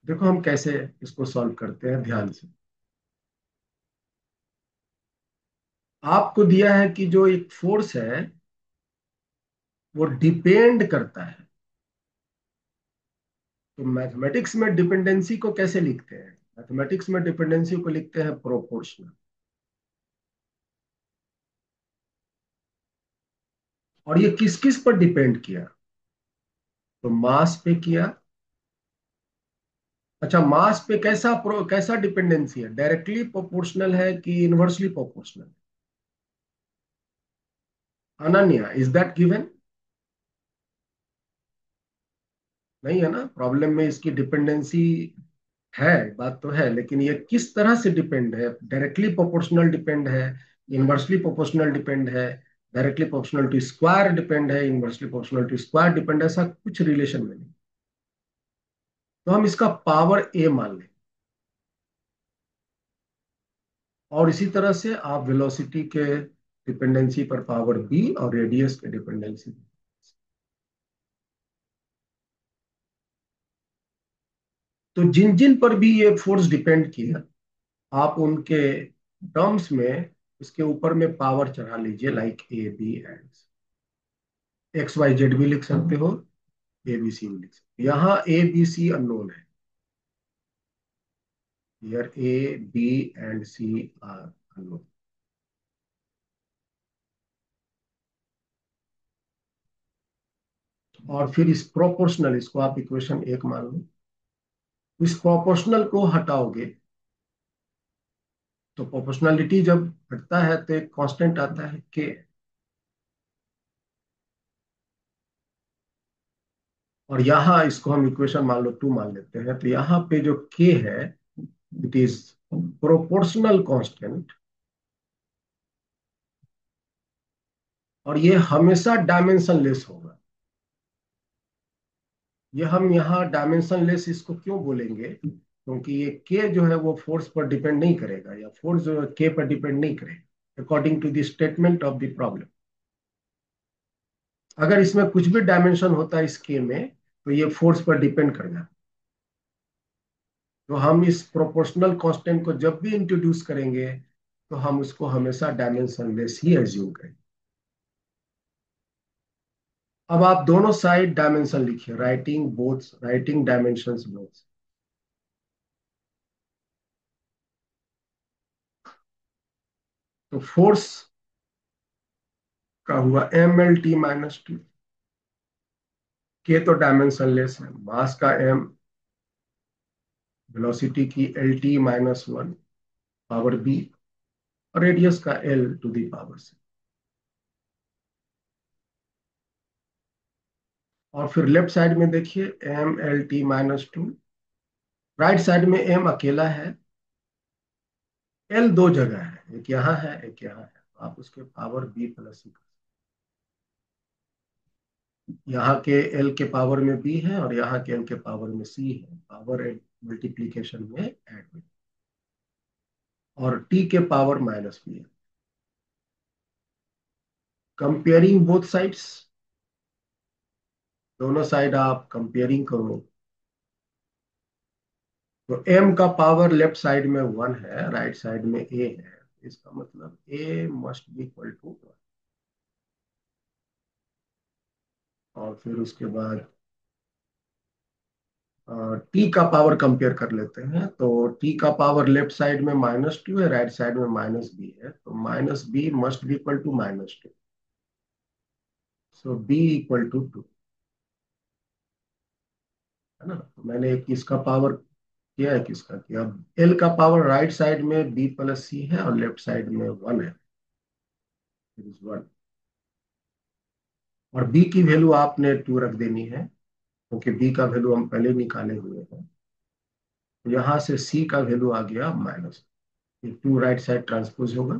देखो हम कैसे इसको सॉल्व करते हैं, ध्यान से। आपको दिया है कि जो एक फोर्स है वो डिपेंड करता है। तो मैथमेटिक्स में डिपेंडेंसी को कैसे लिखते हैं? मैथमेटिक्स में डिपेंडेंसी को लिखते हैं प्रोपोर्शनल। और ये किस किस पर डिपेंड किया? तो मास पे किया। अच्छा, मास पे कैसा डिपेंडेंसी है, डायरेक्टली प्रोपोर्शनल है कि inversely proportional? Ananya, is that given? नहीं है ना, प्रॉब्लम में इसकी डिपेंडेंसी है, बात तो है, लेकिन ये किस तरह से डिपेंड है? डायरेक्टली प्रोपोर्शनल डिपेंड है, इनवर्सली प्रोपोर्शनल डिपेंड है, directly proportional to square depend है, inversely proportional to square depend है, ऐसा कुछ रिलेशन में नहीं। तो हम इसका पावर ए मान लें, और इसी तरह से आप वेलोसिटी के डिपेंडेंसी पर पावर बी और रेडियस के डिपेंडेंसी। तो जिन जिन पर भी ये फोर्स डिपेंड किया, आप उनके टर्म्स में इसके ऊपर में पावर चढ़ा लीजिए, like a b and x y z भी लिख सकते हो, ए बी सी भी लिख सकते हो। यहाँ ए बी सी अननोन है, here a b and c are unknown. और फिर इस प्रोपोर्शनल, इसको आप इक्वेशन 1 मान लो, इस प्रोपोर्शनल को हटाओगे तो प्रोपोर्शनलिटी जब हटता है तो एक कांस्टेंट आता है के, और यहाँ इसको हम इक्वेशन मान लो 2 मान लेते हैं, तो यहाँ पे जो के है इट इज प्रोपोर्शनल कांस्टेंट, और ये हमेशा डायमेंशनलेस होगा। ये हम यहाँ डायमेंशनलेस इसको क्यों बोलेंगे, क्योंकि ये के जो है वो फोर्स पर डिपेंड नहीं करेगा, या फोर्स जो है के पर डिपेंड नहीं करेगा according to the statement of the problem. अगर इसमें कुछ भी डायमेंशन होता है इस के में तो ये फोर्स पर डिपेंड कर जाता। तो हम इस प्रोपोर्शनल कांस्टेंट को जब भी इंट्रोड्यूस करेंगे तो हम उसको हमेशा डायमेंशनलेस ही एज्यूम करेंगे। अब आप दोनों साइड डायमेंशन लिखिए, राइटिंग डायमेंशंस बोथ। तो फोर्स का हुआ mlt-2, के तो डायमेंशनलेस है, मास का m, वेलोसिटी की lt-1, पावर b, और रेडियस का l to the power c। और फिर लेफ्ट साइड में देखिए mlt-2, राइट साइड में m अकेला है, l दो जगह है, एक यहाँ है एक यहाँ है, तो आप उसके पावर b प्लस c, यहाँ के l के पावर में b है और यहाँ के l के पावर में c है, पावर मल्टीप्लीकेशन में ऐड में, और t के पावर माइनस b है। कंपेयरिंग बोथ साइड्स, दोनों साइड आप कंपेयरिंग करो, तो m का पावर लेफ्ट साइड में 1 है, राइट साइड में a है, इसका मतलब a must be equal to 1। और फिर उसके बाद t का पावर कंपेयर कर लेते हैं, तो t का पावर लेफ्ट साइड में -2 है, राइट साइड में -b है, तो -b must be equal to -2, so b equal to 2, है ना। तो मैंने एक इसका पावर किया है, किसका किया, अब l का पावर राइट साइड में b प्लस c है और लेफ्ट साइड में 1 है, इट इज 1, और b की वैल्यू आपने 2 रख देनी है, क्योंकि b का वैल्यू हम पहले निकाले हुए हैं। तो यहाँ से c का वैल्यू आ गया माइनस, ये 2 राइट साइड ट्रांसपोज होगा।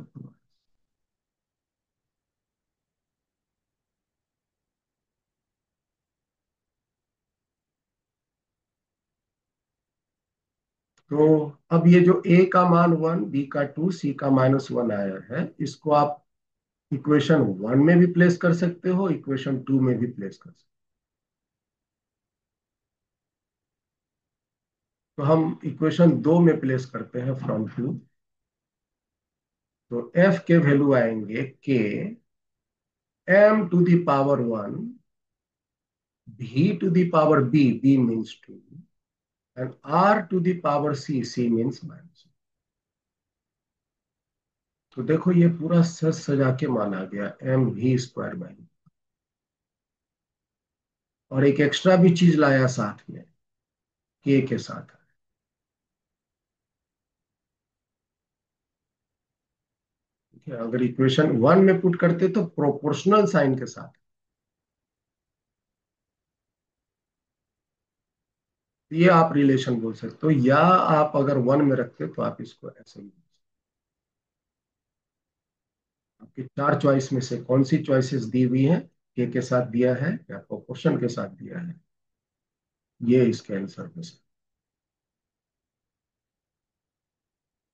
तो अब ये जो a का मान 1, b का 2, c का -1 आया है, इसको आप इक्वेशन 1 में भी प्लेस कर सकते हो, इक्वेशन 2 में भी प्लेस कर सकते हो। तो हम इक्वेशन 2 में प्लेस करते हैं फ्रॉम 2, तो f के वैल्यू आएंगे k m to the power 1 v to the power b means 2, and r to the power c means -। तो देखो ये पूरा सज सजा के मान आ गया mv², और एक एक्स्ट्रा भी चीज लाया साथ में, के साथ। ठीक है, अगर इक्वेशन 1 में पुट करते तो प्रोपोर्शनल साइन के साथ, ये आप रिलेशन बोल सकते हो, या आप अगर 1 में रखते तो आप इसको ऐसे ही, आपकी 4 चॉइस में से कौन सी चॉइसेस दी हुई है, के साथ दिया है या प्रोपोर्शन के साथ दिया है, ये इसके आंसर में से।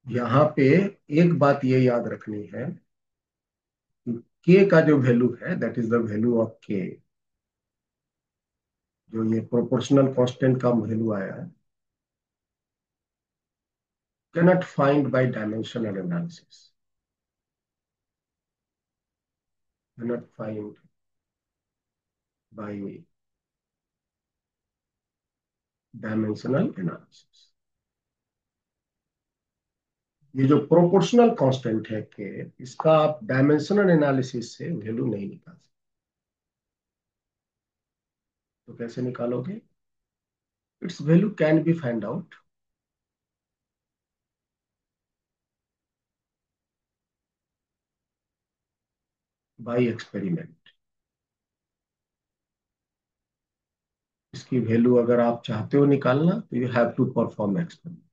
यहाँ पे एक बात ये याद रखनी है कि के का जो वैल्यू है that is the value of के, जो ये प्रोपोर्शनल कांस्टेंट का वैल्यू आया है, cannot find by dimensional analysis, cannot find by dimensional analysis। ये जो प्रोपोर्शनल कांस्टेंट है के, इसका आप डायमेंशनल एनालिसिस से वैल्यू नहीं निकाल सकते। तो कैसे निकालोगे? Its value can be find out by experiment. इसकी वैल्यू अगर आप चाहते हो निकालना तो you have to perform experiment.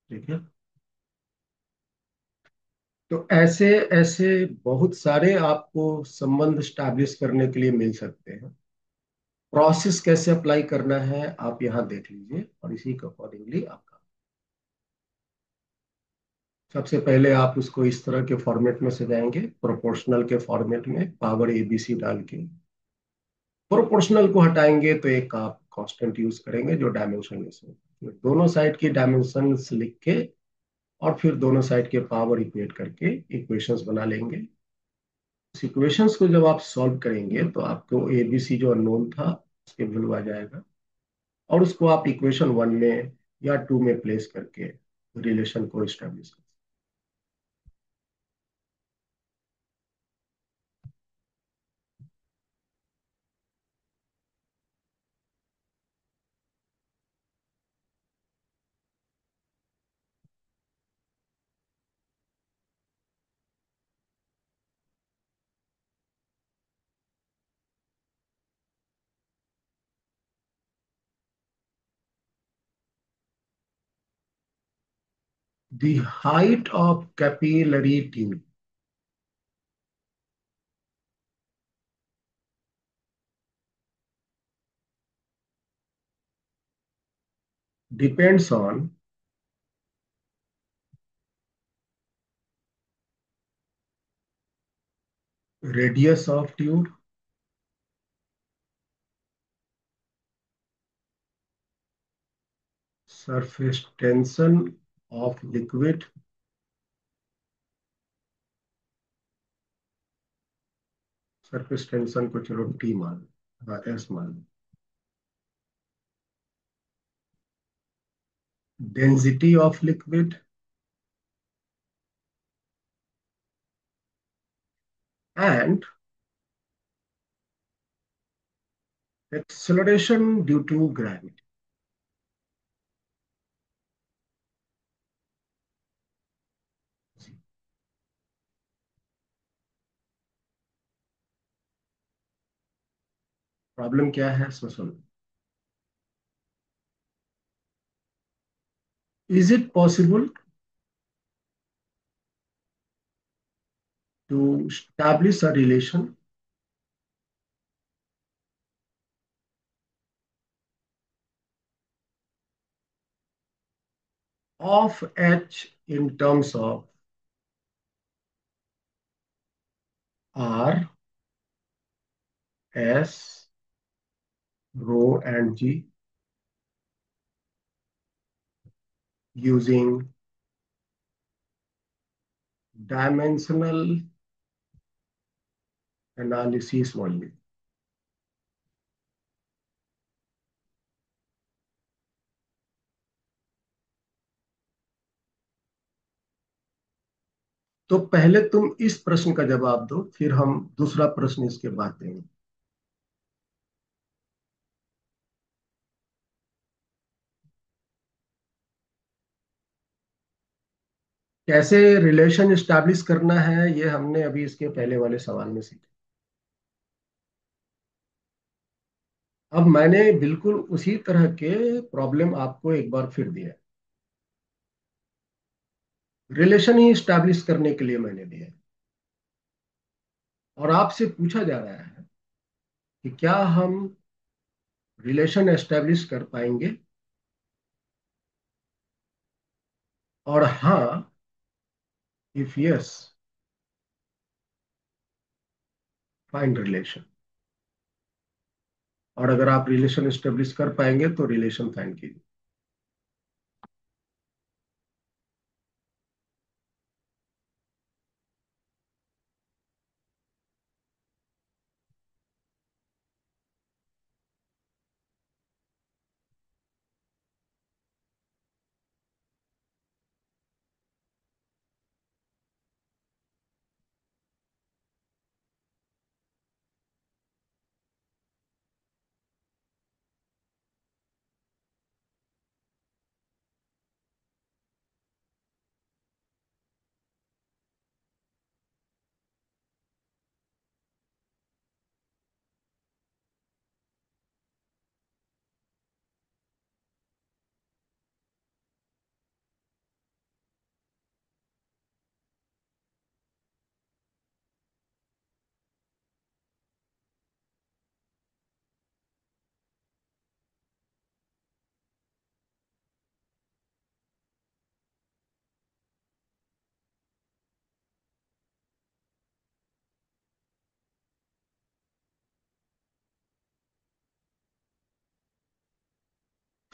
ठीक है। तो ऐसे ऐसे बहुत सारे आपको संबंध स्टैब्लिश करने के लिए मिल सकते हैं। प्रोसेस कैसे अप्लाई करना है आप यहाँ देख लीजिए और इसी के अकॉर्डिंगली आपका। सबसे पहले आप उसको इस तरह के फॉर्मेट में सजाएंगे, प्रोपोर्शनल के फॉर्मेट में पावर एबीसी डाल के। प्रोपोर्शनल को हटाएंगे तो एक आप कांस्टेंट यूज करेंगे जो डायमेंशनलेस है, फिर दोनों साइड की डायमेंशंस लिख के और फिर दोनों साइड के पावर इक्वेट करके इक्वेशंस बना लेंगे। इस इक्वेशंस को जब आप सॉल्व करेंगे तो आपको एबीसी जो अननोन था उसके वैल्यू आ जाएगा, और उसको आप इक्वेशन 1 में या 2 में प्लेस करके रिलेशन को स्टैब्लिश कर। The height of capillary tube depends on radius of tube, surface tension of liquid, surface tension को चलो टी मान, हाँ एस मान, density of liquid and acceleration due to gravity. Problem क्या है इसमें सुनो। Is it possible to establish a relation of H in terms of R, S, rho and G using dimensional analysis only? तो पहले तुम इस प्रश्न का जवाब दो, फिर हम दूसरा प्रश्न इसके बाद देंगे। कैसे रिलेशन एस्टैब्लिश करना है ये हमने अभी इसके पहले वाले सवाल में सीखा। अब मैंने बिल्कुल उसी तरह के प्रॉब्लम आपको एक बार फिर दिया। रिलेशन ही एस्टैब्लिश करने के लिए मैंने दिया, और आपसे पूछा जा रहा है कि क्या हम रिलेशन एस्टैब्लिश कर पाएंगे, और हाँ इफ यस फाइंड रिलेशन, और अगर आप रिलेशन एस्टेब्लिश कर पाएंगे तो रिलेशन फाइंड कीजिए।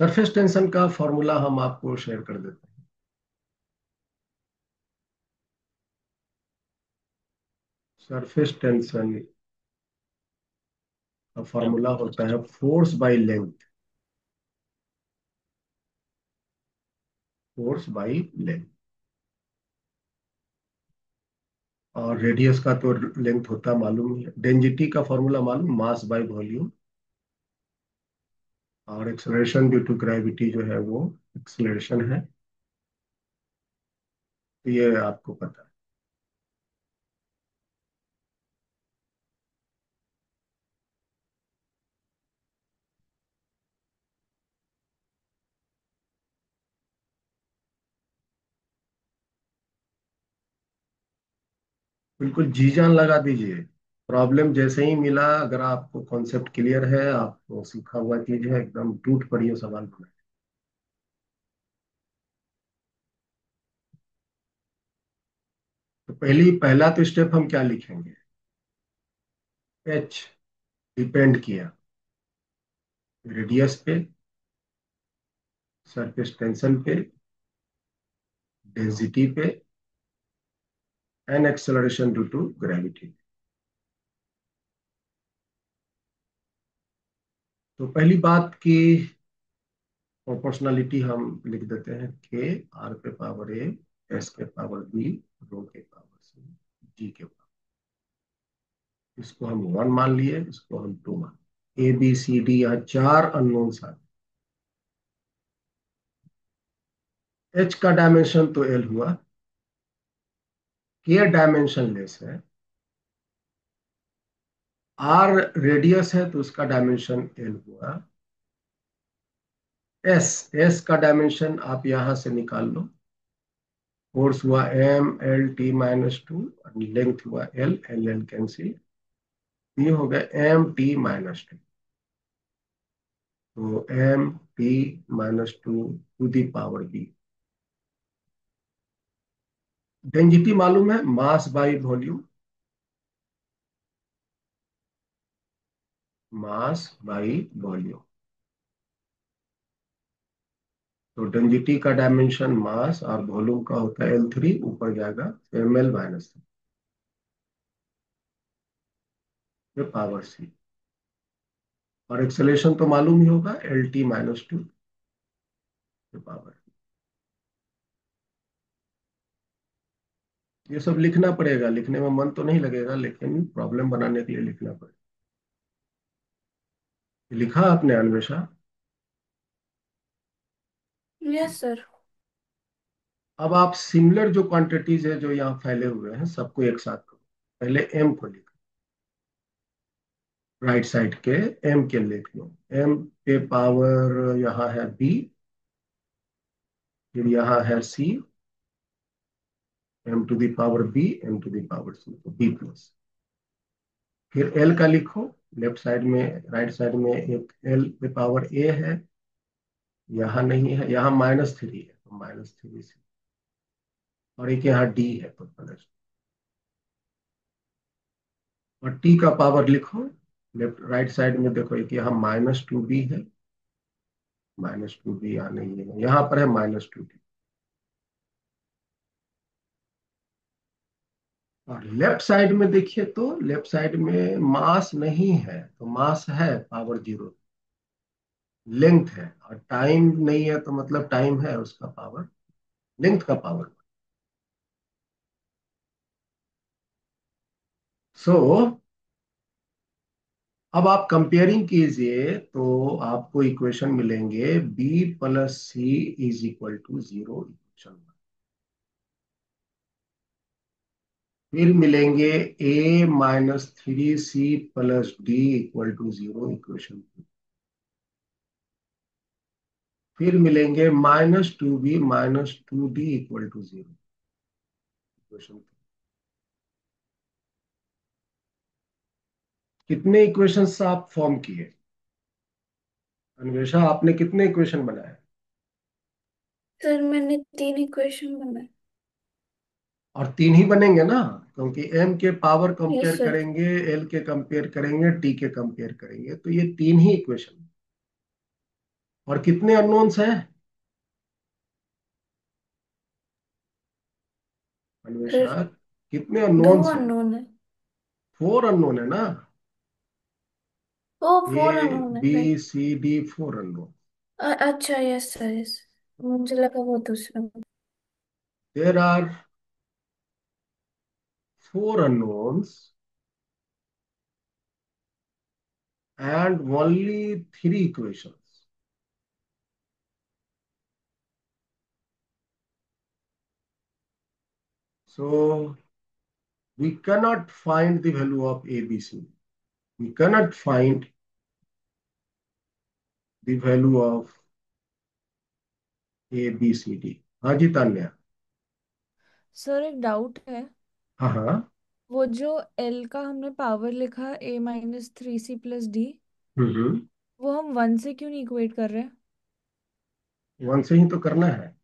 सरफेस टेंशन का फॉर्मूला हम आपको शेयर कर देते हैं। सरफेस टेंशन का फॉर्मूला होता है force by length. Force by length. और रेडियस का तो लेंथ होता मालूम ही है। डेंसिटी का फॉर्मूला मालूम, मास बाय वॉल्यूम। और एक्सेलरेशन ड्यू टू ग्रेविटी जो है वो एक्सेलरेशन है, तो ये आपको पता है। बिल्कुल जी जान लगा दीजिए। प्रॉब्लम जैसे ही मिला, अगर आपको कॉन्सेप्ट क्लियर है, आपको सीखा हुआ चीज है, एकदम टूट पड़िए सवाल बनाए। तो पहला तो स्टेप हम क्या लिखेंगे? एच डिपेंड किया रेडियस पे, सरफेस टेंशन पे, डेंसिटी पे, and acceleration due to gravity. तो पहली बात की प्रोपोर्शनलिटी हम लिख देते हैं के आर पे पावर ए, एस के पावर बी, रो के पावर सी, जी के पावर। इसको हम 1 मान लिए, इसको हम 2 मान। ए बी सी डी, यहाँ 4 अननोन्स आ। एच का डायमेंशन तो एल हुआ, के डायमेंशन लेस है, आर रेडियस है तो उसका डायमेंशन एल हुआ। एस एस का डायमेंशन आप यहां से निकाल लो। फोर्स हुआ m L t minus two, length हुआ एल एल एल कैंसिल, ये हो गया एम टी माइनस टू। तो m t minus two the power b. Density मालूम है, mass by volume. Mass by volume. तो डेंसिटी का डायमेंशन मास और वॉल्यूम का होता है L3, ऊपर जाएगा ml माइनस पावर सी। और एक्सेलेरेशन तो मालूम ही होगा, LT माइनस टू पावर। ये सब लिखना पड़ेगा, लिखने में मन तो नहीं लगेगा, लेकिन प्रॉब्लम बनाने के लिए लिखना पड़ेगा। लिखा आपने अन्वेषा? Yes sir. अब आप सिमिलर जो क्वांटिटीज है जो यहाँ फैले हुए हैं सबको एक साथ करो। पहले एम को लिखो, राइट साइड के एम के लिख लो। एम पे पावर यहाँ है बी, फिर यहाँ है C, M to the power B, M to the power C, तो बी प्लस। फिर एल का लिखो, लेफ्ट साइड में, राइट साइड में एक एल पे पावर ए है, यहाँ नहीं है, यहाँ -3 है तो -3 से, और एक यहाँ डी है तो प्लस। और टी का पावर लिखो, लेफ्ट राइट साइड में देखो, एक यहाँ -2b है, -2b यहाँ नहीं है, यहाँ पर है -2d। और लेफ्ट साइड में देखिए तो लेफ्ट साइड में मास नहीं है, तो मास है पावर 0, लेंथ है, और टाइम नहीं है तो मतलब टाइम है उसका पावर, लेंथ का पावर। सो अब आप कंपेयरिंग कीजिए तो आपको इक्वेशन मिलेंगे b plus c is equal to 0, equation 1। फिर मिलेंगे a -3c plus d equal to 0, equation 2। फिर मिलेंगे -2b -2d equal to 0, equation 3। कितने इक्वेशंस आप फॉर्म किए अन्वेषा? आपने कितने इक्वेशन बनाए? सर मैंने 3 इक्वेशन बनाए। और 3 ही बनेंगे ना, क्योंकि एम के पावर यस कंपेयर सर। करेंगे, एल के कंपेयर करेंगे, टी के कंपेयर करेंगे, तो ये 3 ही इक्वेशन। और कितने अननोन्स हैं फिर अन्वेषा? कितने दो अननोन्स हैं? अननोन है। 4 अननोन है ना। ओ ए, फोर अननोन है, b, right. C, d, 4 unknown. अच्छा, यस सर, यस। मुझे लगा वो दूसरा। There are 4 unknowns and only 3 equations. So we cannot find the value of A, B, C. We cannot find the value of A, B, C, D. हाँ जी Tanya. Sir एक doubt है। हाँ हाँ। वो जो एल का हमने पावर लिखा A-3C+D, हम्म। वो हम 1 से क्यों नहीं इक्वेट कर रहे? 1 से ही तो करना है।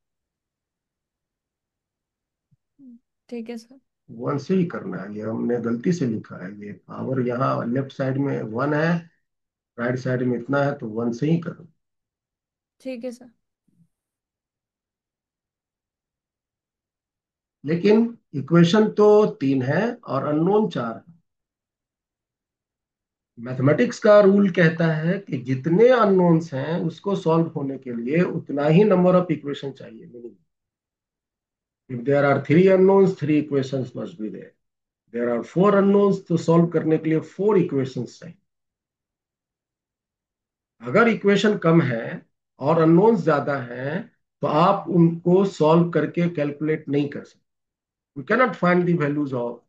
ठीक है सर। 1 से ही करना है, ये हमने गलती से लिखा है। ये पावर यहाँ लेफ्ट साइड में 1 है, राइट साइड में इतना है, तो 1 से ही करना। ठीक है सर। लेकिन इक्वेशन तो 3 है और अननोन 4 है। मैथमेटिक्स का रूल कहता है कि जितने अननोन्स हैं उसको सॉल्व होने के लिए उतना ही नंबर ऑफ इक्वेशन चाहिए minimum. If there are 3 unknowns, 3 equations must be there. There are 4 unknowns, तो सॉल्व करने के लिए 4 इक्वेशंस चाहिए। अगर इक्वेशन कम है और अननोन्स ज्यादा हैं, तो आप उनको सॉल्व करके कैलकुलेट नहीं कर सकते। You cannot find the values of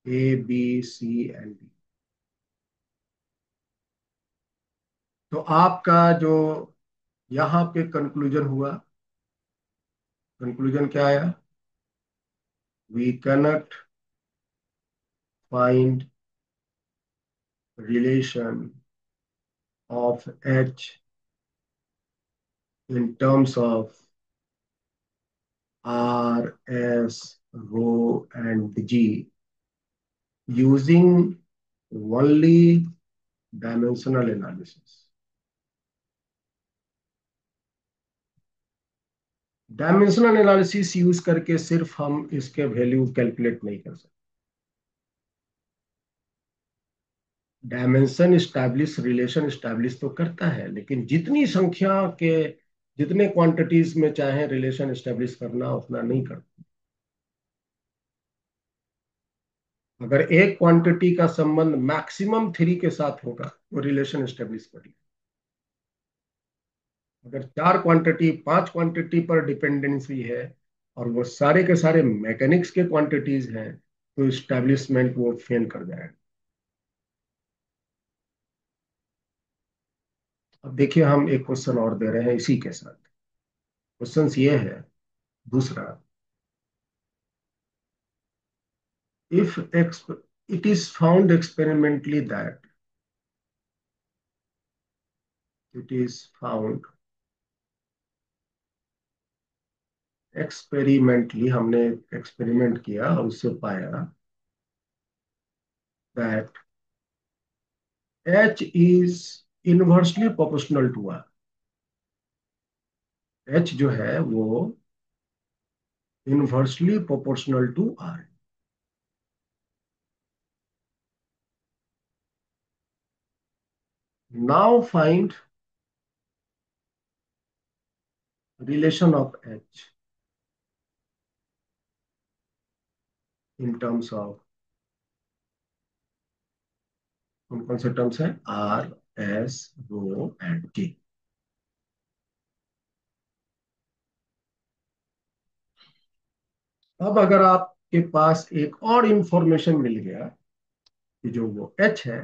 a, b, c and d. तो आपका जो यहाँ पे कंक्लूजन हुआ, कंक्लूजन क्या आया? We cannot find relation of H in terms of R, S, rho, and G using only dimensional analysis. Dimensional analysis use करके सिर्फ हम इसके वैल्यू कैलकुलेट नहीं कर सकते। डायमेंशन स्टैब्लिश, रिलेशन स्टैब्लिश तो करता है, लेकिन जितनी संख्या के जितने क्वांटिटीज में चाहे रिलेशन स्टैब्लिश करना, उतना नहीं करता। अगर एक क्वांटिटी का संबंध मैक्सिमम 3 के साथ होगा तो रिलेशन स्टेब्लिश कर लिया। अगर 4 क्वांटिटी, 5 क्वांटिटी पर डिपेंडेंसी है और वो सारे के सारे मैकेनिक्स के क्वांटिटीज हैं, तो स्टैब्लिशमेंट वो फेल कर जाएगा। अब देखिए, हम एक क्वेश्चन और दे रहे हैं इसी के साथ। क्वेश्चन ये है दूसरा, if it is found experimentally that it is found experimentally, हमने एक्सपेरिमेंट किया और उससे पाया that H is inversely proportional to R। H जो है वो inversely proportional to R। Now find relation of H in terms of, कौन से टर्म्स हैं? R, S, rho and G। अब अगर आपके पास एक और इंफॉर्मेशन मिल गया कि जो वो H है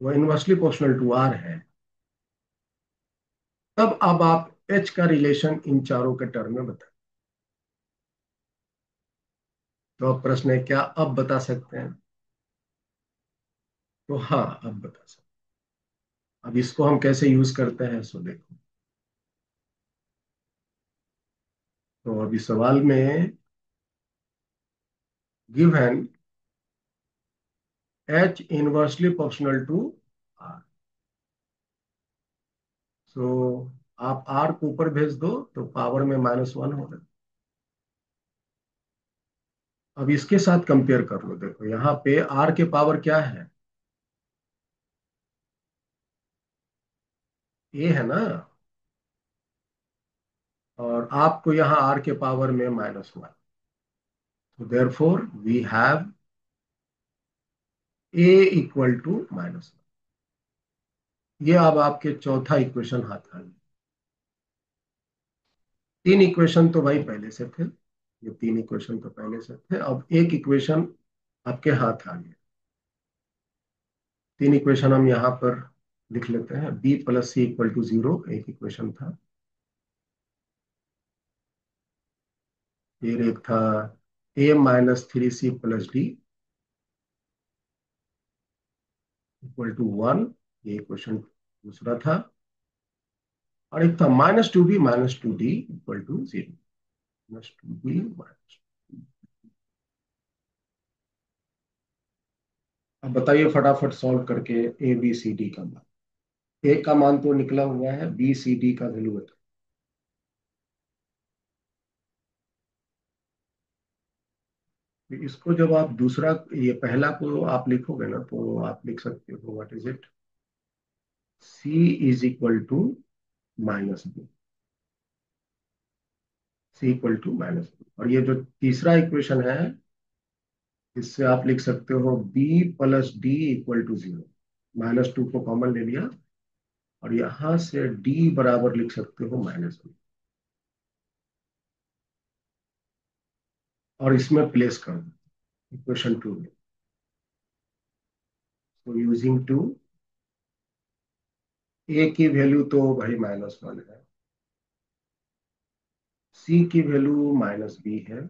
वो इनवर्सली प्रोपोर्शनल टू R है, तब अब आप H का रिलेशन इन चारों के टर्म में बताएं। तो अब प्रश्न है, क्या अब बता सकते हैं? तो हाँ, अब बता सकते हैं। अब इसको हम कैसे यूज करते हैं सो देखो। तो अभी सवाल में given H inversely proportional to R। So आप आर को ऊपर भेज दो तो पावर में -1 होगा। अब इसके साथ कंपेयर कर लो, देखो यहाँ पे आर के पावर क्या है, ए है ना, और आपको यहाँ आर के पावर में -1, तो therefore we have a equal to -1। ये अब आपके चौथा इक्वेशन हाथ आ गया। तीन इक्वेशन तो भाई पहले से थे, ये तीन इक्वेशन तो पहले से थे, अब एक इक्वेशन आपके हाथ आ गया। तीन इक्वेशन हम यहाँ पर लिख लेते हैं। B plus c equal to 0 एक इक्वेशन था, फिर एक था a-3c plus d equal to 1, ये इक्वेशन दूसरा था, और एक था -2b-2d equal to 0। -2b minus, अब बताइए फटाफट सॉल्व करके ए बी सी डी का मान। ए का मान तो निकला हुआ है, बी सी डी का वैल्यू है। तो इसको जब आप दूसरा, ये पहला को आप लिखोगे ना, तो आप लिख सकते हो what is it, c is equal to -b, c equal to -b। और ये जो तीसरा इक्वेशन है, इससे आप लिख सकते हो b plus d equal to 0, -2 को कॉमन ले लिया, और यहां से d बराबर लिख सकते हो -b, और इसमें प्लेस कर दो इक्वेशन 2 में। तो यूजिंग टू, ए की वैल्यू तो भाई -1 है, सी की वैल्यू -b है,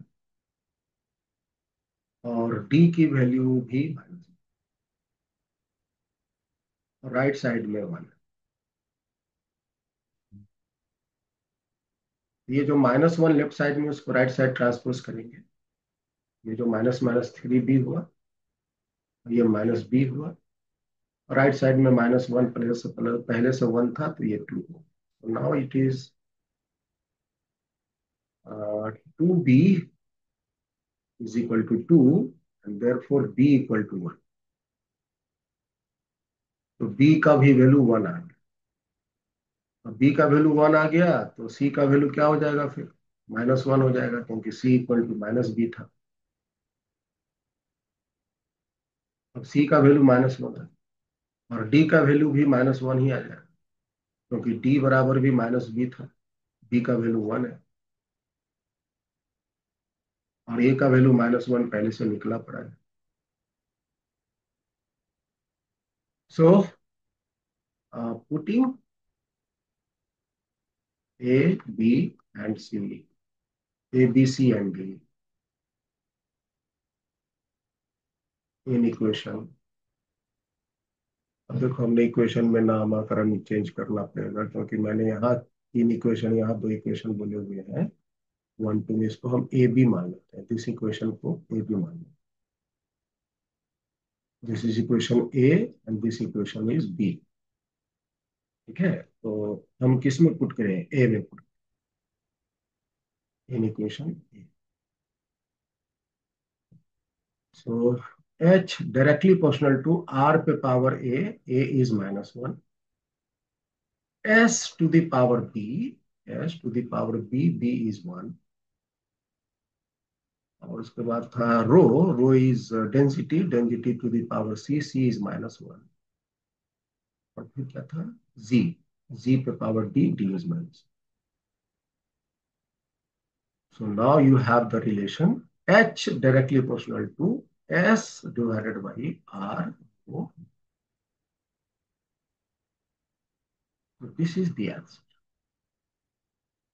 और डी की वैल्यू भी माइनस, राइट साइड में 1 है। ये जो -1 लेफ्ट साइड में, उसको राइट साइड ट्रांसपोज करेंगे। ये जो -3b हुआ, ये -b हुआ, राइट साइड में -1 पहले से 1 था, तो ये 2 हो। Now it is 2b is equal to 2, and therefore b equal to 1। तो b का भी वैल्यू 1 आ गया। अब b का वैल्यू 1 आ गया, तो c का वैल्यू क्या हो जाएगा फिर, -1 हो जाएगा, क्योंकि c इक्वल टू -b था। अब c का वैल्यू -1 है, और d का वैल्यू भी -1 ही आ जाएगा, क्योंकि d बराबर भी -b था, b का वैल्यू 1 है, और a का वैल्यू -1 पहले से निकला पड़ा है। So putting a b and c, a b c and d in equation। अब देखो हमने इक्वेशन में नामकरण चेंज करना पड़ेगा, क्योंकि मैंने यहाँ तीन इक्वेशन, यहाँ दो इक्वेशन बोले हुए हैं, 1 2 में इसको हम ए बी मान लेते हैं, दिस इक्वेशन को ए बी मान लेते हैं। This is equation a and this equation is b. ठीक है, तो हम किस में पुट करें, ए में put, in equation A. So h directly proportional to r पे power a is -1, s to the power b is 1, और उसके बाद था rho is density to the power c is -1, और फिर क्या था, z पे power d is -। So now you have the relation H directly proportional to S divided by R. So this is the answer.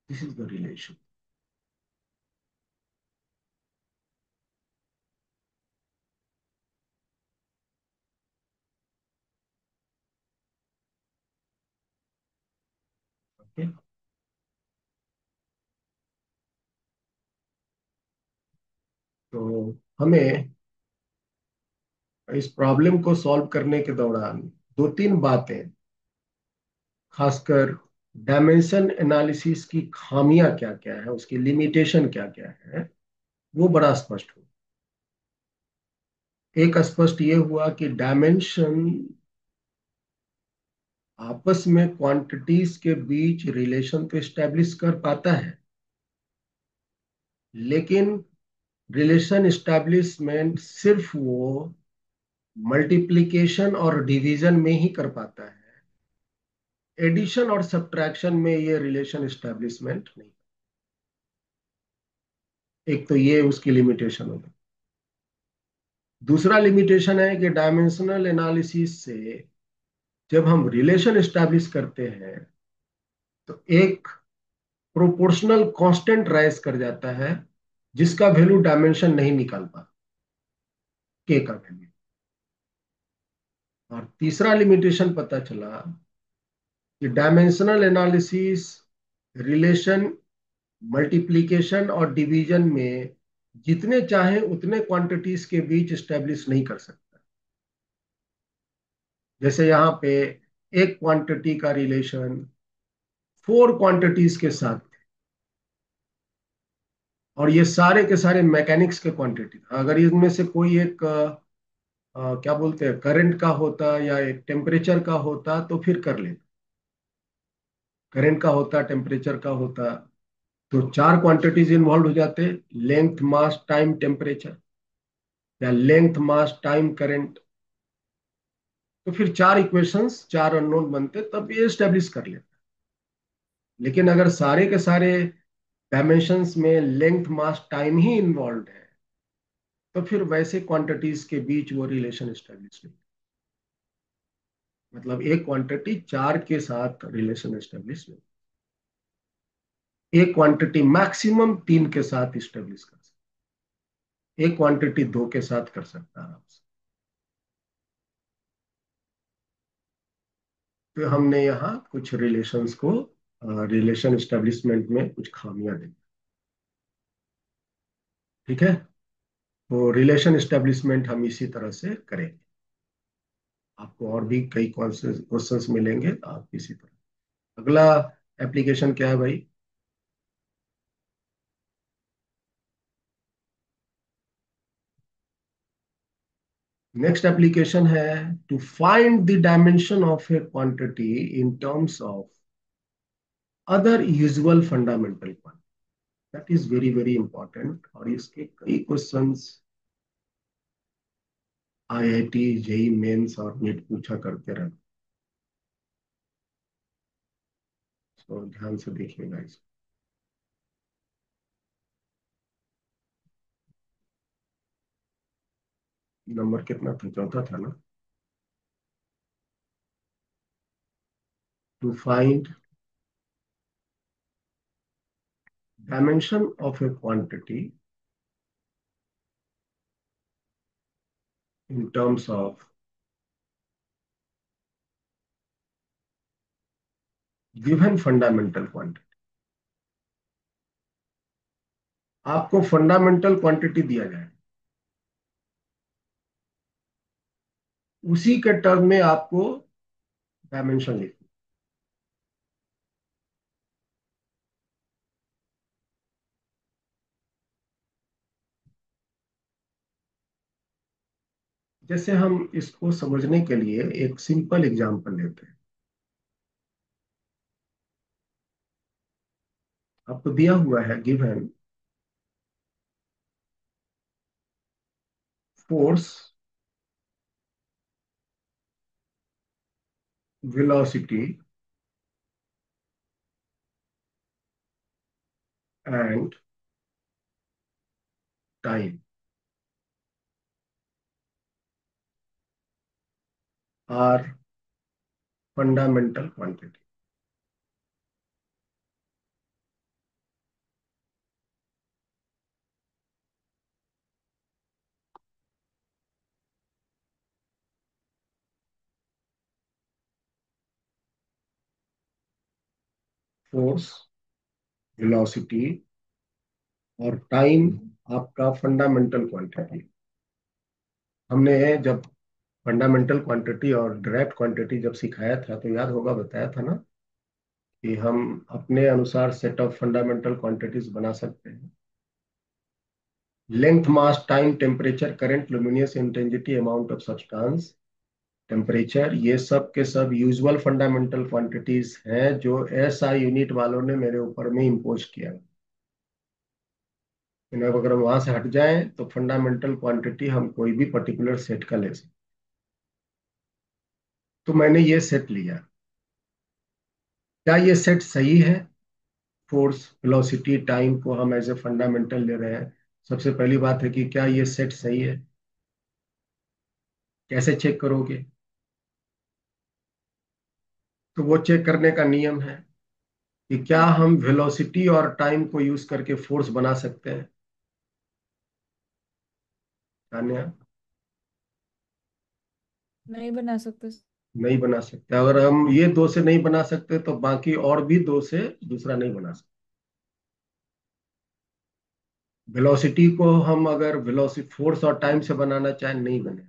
This is the relation. Okay. तो हमें इस problem को solve करने के दौरान दो तीन बातें खासकर डायमेंशन एनालिसिस की खामियां क्या क्या है, उसकी लिमिटेशन क्या क्या है, वो बड़ा स्पष्ट हो। एक स्पष्ट ये हुआ कि डायमेंशन आपस में क्वांटिटीज के बीच रिलेशन तो एस्टेब्लिश कर पाता है, लेकिन रिलेशन एस्टेब्लिशमेंट सिर्फ वो मल्टीप्लिकेशन और डिवीजन में ही कर पाता है। एडिशन और सब्ट्रैक्शन में ये रिलेशन एस्टेब्लिशमेंट नहीं। एक तो ये उसकी लिमिटेशन होगी। दूसरा लिमिटेशन है कि डायमेंशनल एनालिसिस से जब हम रिलेशन एस्टैब्लिश करते हैं तो एक प्रोपोर्शनल कांस्टेंट राइज कर जाता है, जिसका वैल्यू डायमेंशन नहीं निकाल पाता, के का वैल्यू। और तीसरा लिमिटेशन पता चला कि डायमेंशनल एनालिसिस रिलेशन मल्टीप्लिकेशन और डिवीजन में जितने चाहे उतने क्वांटिटीज के बीच एस्टेब्लिश नहीं कर सकता। जैसे यहाँ पे एक क्वांटिटी का रिलेशन 4 क्वांटिटीज के साथ, और ये सारे के सारे मैकेनिक्स के क्वांटिटी, अगर इनमें से कोई एक क्या बोलते हैं करंट का होता या एक टेम्परेचर का होता तो फिर कर लेते। करंट का होता, टेम्परेचर का होता, तो 4 क्वांटिटीज इन्वॉल्व हो जाते, लेंथ मास टाइम टेम्परेचर, या लेंथ मास टाइम करंट। तो फिर 4 इक्वेशंस, 4 अननोन बनते, तब ये स्टेब्लिश कर लेते। लेकिन अगर सारे के सारे डायमेंशंस में लेंथ मास टाइम ही इन्वॉल्व है, तो फिर वैसे क्वांटिटीज के बीच वो रिलेशन स्टेब्लिश नहीं। मतलब एक क्वांटिटी 4 के साथ रिलेशन स्टेब्लिश नहीं, एक क्वांटिटी मैक्सिमम 3 के साथ स्टेब्लिश कर सकता, एक क्वांटिटी 2 के साथ कर सकता है आराम से। तो हमने यहाँ कुछ रिलेशंस को, रिलेशन स्टेब्लिशमेंट में कुछ खामियां देखी। ठीक है, तो रिलेशन स्टेब्लिशमेंट हम इसी तरह से करेंगे। आपको और भी कई क्वेश्चंस मिलेंगे, आप इसी तरह। अगला एप्लीकेशन क्या है भाई? नेक्स्ट एप्लीकेशन है to find the dimension of a quantity in terms of other usual fundamental quantity. That is very very important, और इसके कई क्वेश्चंस आईआईटी, जेई मेंस और नीट पूछा करते रहते। तो ध्यान से देखिएगा इसको। नंबर कितना था? चौथा था ना? To find dimension of a quantity in terms of given fundamental quantity। आपको फंडामेंटल क्वांटिटी दिया जाए, उसी के टर्म में आपको डायमेंशन लिखना। जैसे हम इसको समझने के लिए एक सिंपल एग्जांपल लेते हैं। आपको दिया हुआ है given force, velocity and time are fundamental quantity. Force, velocity और टाइम आपका फंडामेंटल क्वांटिटी। हमने जब फंडामेंटल क्वांटिटी और डायरेक्ट क्वांटिटी जब सिखाया था तो याद होगा, बताया था ना कि हम अपने अनुसार सेट ऑफ फंडामेंटल क्वांटिटीज बना सकते हैं। Length, mass, time, temperature, current, luminous intensity, amount of substance, temperature, ये सब के सब यूजुअल फंडामेंटल क्वांटिटीज हैं जो एसआई यूनिट वालों ने मेरे ऊपर में इम्पोज किया। अब अगर हम वहां से हट जाएं तो फंडामेंटल क्वांटिटी हम कोई भी पर्टिकुलर सेट का ले सकते। तो मैंने ये सेट लिया। क्या ये सेट सही है? फोर्स, वेलोसिटी, टाइम को हम एज ए फंडामेंटल ले रहे हैं। सबसे पहली बात है कि क्या ये सेट सही है? कैसे चेक करोगे? तो वो चेक करने का नियम है कि क्या हम वेलोसिटी और टाइम को यूज करके फोर्स बना सकते हैं। तान्या? नहीं बना सकते। नहीं बना सकते। अगर हम ये दो से नहीं बना सकते तो बाकी और भी दो से दूसरा नहीं बना सकते। वेलोसिटी को हम अगर वेलोसिटी फोर्स और टाइम से बनाना चाहें, नहीं बने।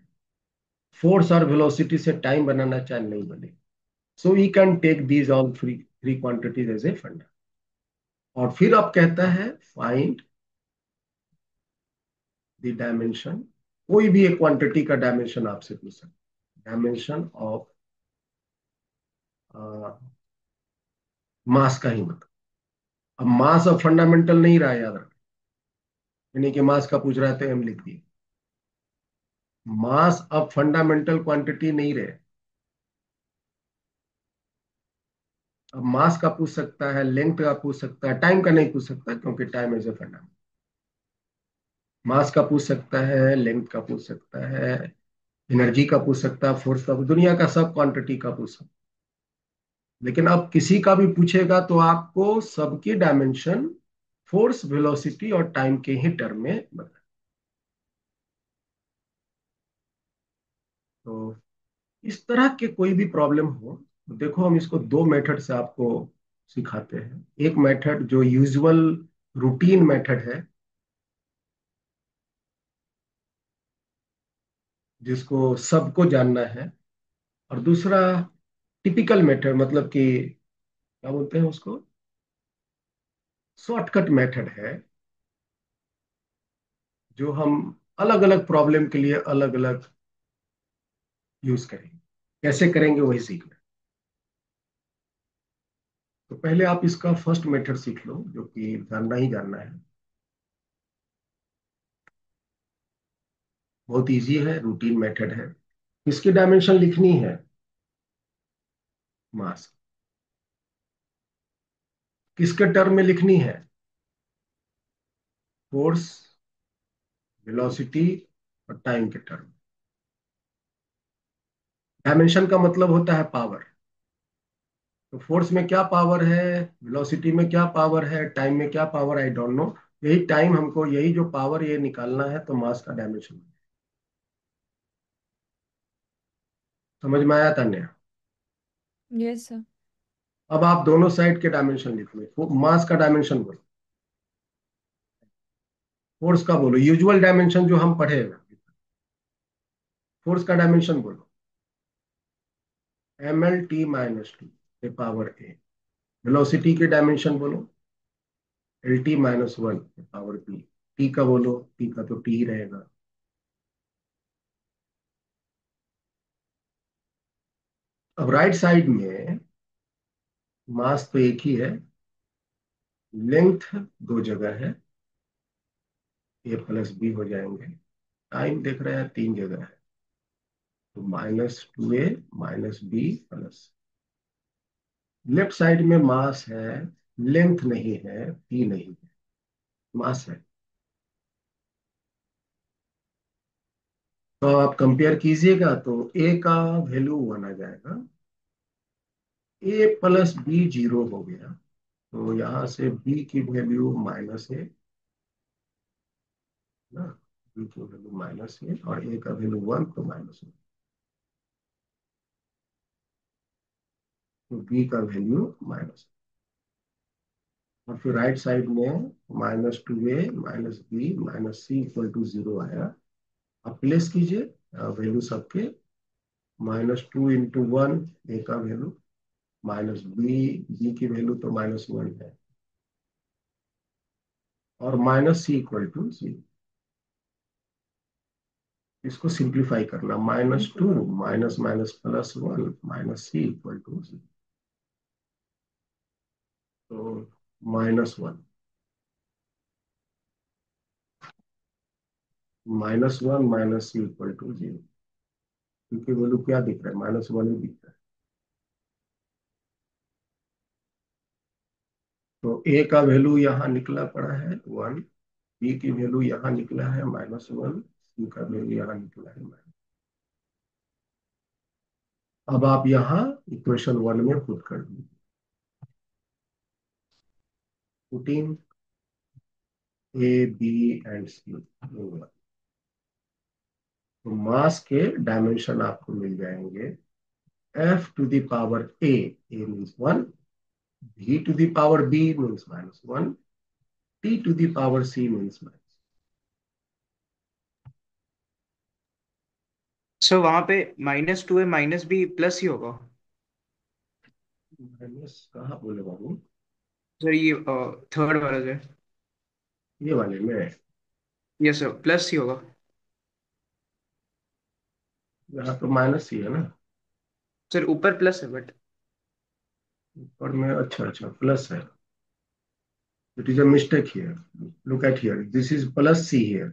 फोर्स और वेलोसिटी से टाइम बनाना चाहें, नहीं बने। So we can take these all three three quantities as a funda. और फिर अब कहता है फाइंड द डायमेंशन। कोई भी एक क्वांटिटी का डायमेंशन आपसे पूछ सकते, डायमेंशन ऑफ मास का ही मतलब। अब मास अब फंडामेंटल नहीं रहा, याद रखना। यानी कि मास का पूछ रहा था, हम लिख दिए। मास अब फंडामेंटल क्वांटिटी नहीं रहे। अब मास का पूछ सकता है, लेंथ का पूछ सकता है, टाइम का नहीं पूछ सकता क्योंकि टाइम इज ए फंडामेंटल। मास का पूछ सकता है, लेंथ का पूछ सकता है, एनर्जी का पूछ सकता है, फोर्स का, दुनिया का सब क्वांटिटी का पूछ सकता है। लेकिन अब किसी का भी पूछेगा तो आपको सबकी डायमेंशन फोर्स, वेलोसिटी और टाइम के ही टर्म में बता। तो इस तरह के कोई भी प्रॉब्लम हो तो देखो, हम इसको दो मेथड से आपको सिखाते हैं। एक मेथड जो यूजुअल रूटीन मेथड है, जिसको सबको जानना है। और दूसरा टिपिकल मेथड, मतलब कि क्या बोलते हैं उसको, शॉर्टकट मेथड है, जो हम अलग अलग प्रॉब्लम के लिए अलग अलग यूज करेंगे। कैसे करेंगे वही सीखना है। तो पहले आप इसका फर्स्ट मेथड सीख लो, जो कि जानना ही जानना है। बहुत इजी है, रूटीन मेथड है। किसकी डायमेंशन लिखनी है? मास। किसके टर्म में लिखनी है? फोर्स, वेलोसिटी और टाइम के टर्म। डायमेंशन का मतलब होता है पावर। तो फोर्स में क्या पावर है, वेलोसिटी में क्या पावर है, टाइम में क्या पावर, आई डोंट नो। यही टाइम हमको, यही जो पावर ये निकालना है, तो मास का डायमेंशन। समझ में आया तान्या? Yes sir. अब आप दोनों साइड के डायमेंशन लिख लो। मास का डायमेंशन बोलो, फोर्स का बोलो, यूजुअल डायमेंशन जो हम पढ़े हैं। फोर्स का डायमेंशन बोलो, ml t - 2 पावर ए। वेलोसिटी के डायमेंशन बोलो, LT - 1 पावर पी। टी का बोलो, टी का तो टी ही रहेगा। अब राइट साइड में मास तो एक ही है, लेंथ दो जगह है, ए प्लस बी हो जाएंगे। टाइम देख रहे हैं तीन जगह है, तो -2a -b plus. Left side में मास है, लेंथ नहीं है, पी नहीं है, मास है। तो आप कंपेयर कीजिएगा तो ए का वैल्यू 1 आ जाएगा, ए प्लस बी 0 हो गया। तो यहाँ से बी की वैल्यू -a ना, बी की वैल्यू -a और ए का वैल्यू 1, तो -1। तो बी का वैल्यू माइनस। और फिर राइट साइड में -2a -b -c = 0 आया। अब प्लेस कीजिए वैल्यू सबके। -2 × 1 ए का वैल्यू, माइनस बी, बी की वैल्यू तो -1 है, और माइनस सी इक्वल टू 0। इसको सिंप्लीफाई करना, -2 minus minus +1 minus c equal to 0। तो -1, -1 माइनस सी इक्वल टू 0, क्योंकि वैल्यू क्या दिख रहा है, -1 ही दिख रहा है। तो ए का वैल्यू यहाँ निकला पड़ा है 1, बी की वैल्यू यहाँ निकला है -1, सी का वैल्यू यहाँ निकला है -। अब आप यहाँ इक्वेशन 1 में पुट कर दीजिए, putting a b and c. तो मास के डायमेंशन आपको मिल जाएंगे, f to the power a means 1, v to the power b means -1, t to the power c means sir वहां पे -2 है, माइनस भी प्लस ही होगा। माइनस। कहाँ बोले बाबू? सर ये थर्ड वाला जो है। ये वाले में? यस सर, प्लस ही होगा। यहाँ तो माइनस ही है ना। सर ऊपर प्लस है बट। ऊपर में अच्छा अच्छा प्लस है। It is a mistake here, look at here, this is plus see here,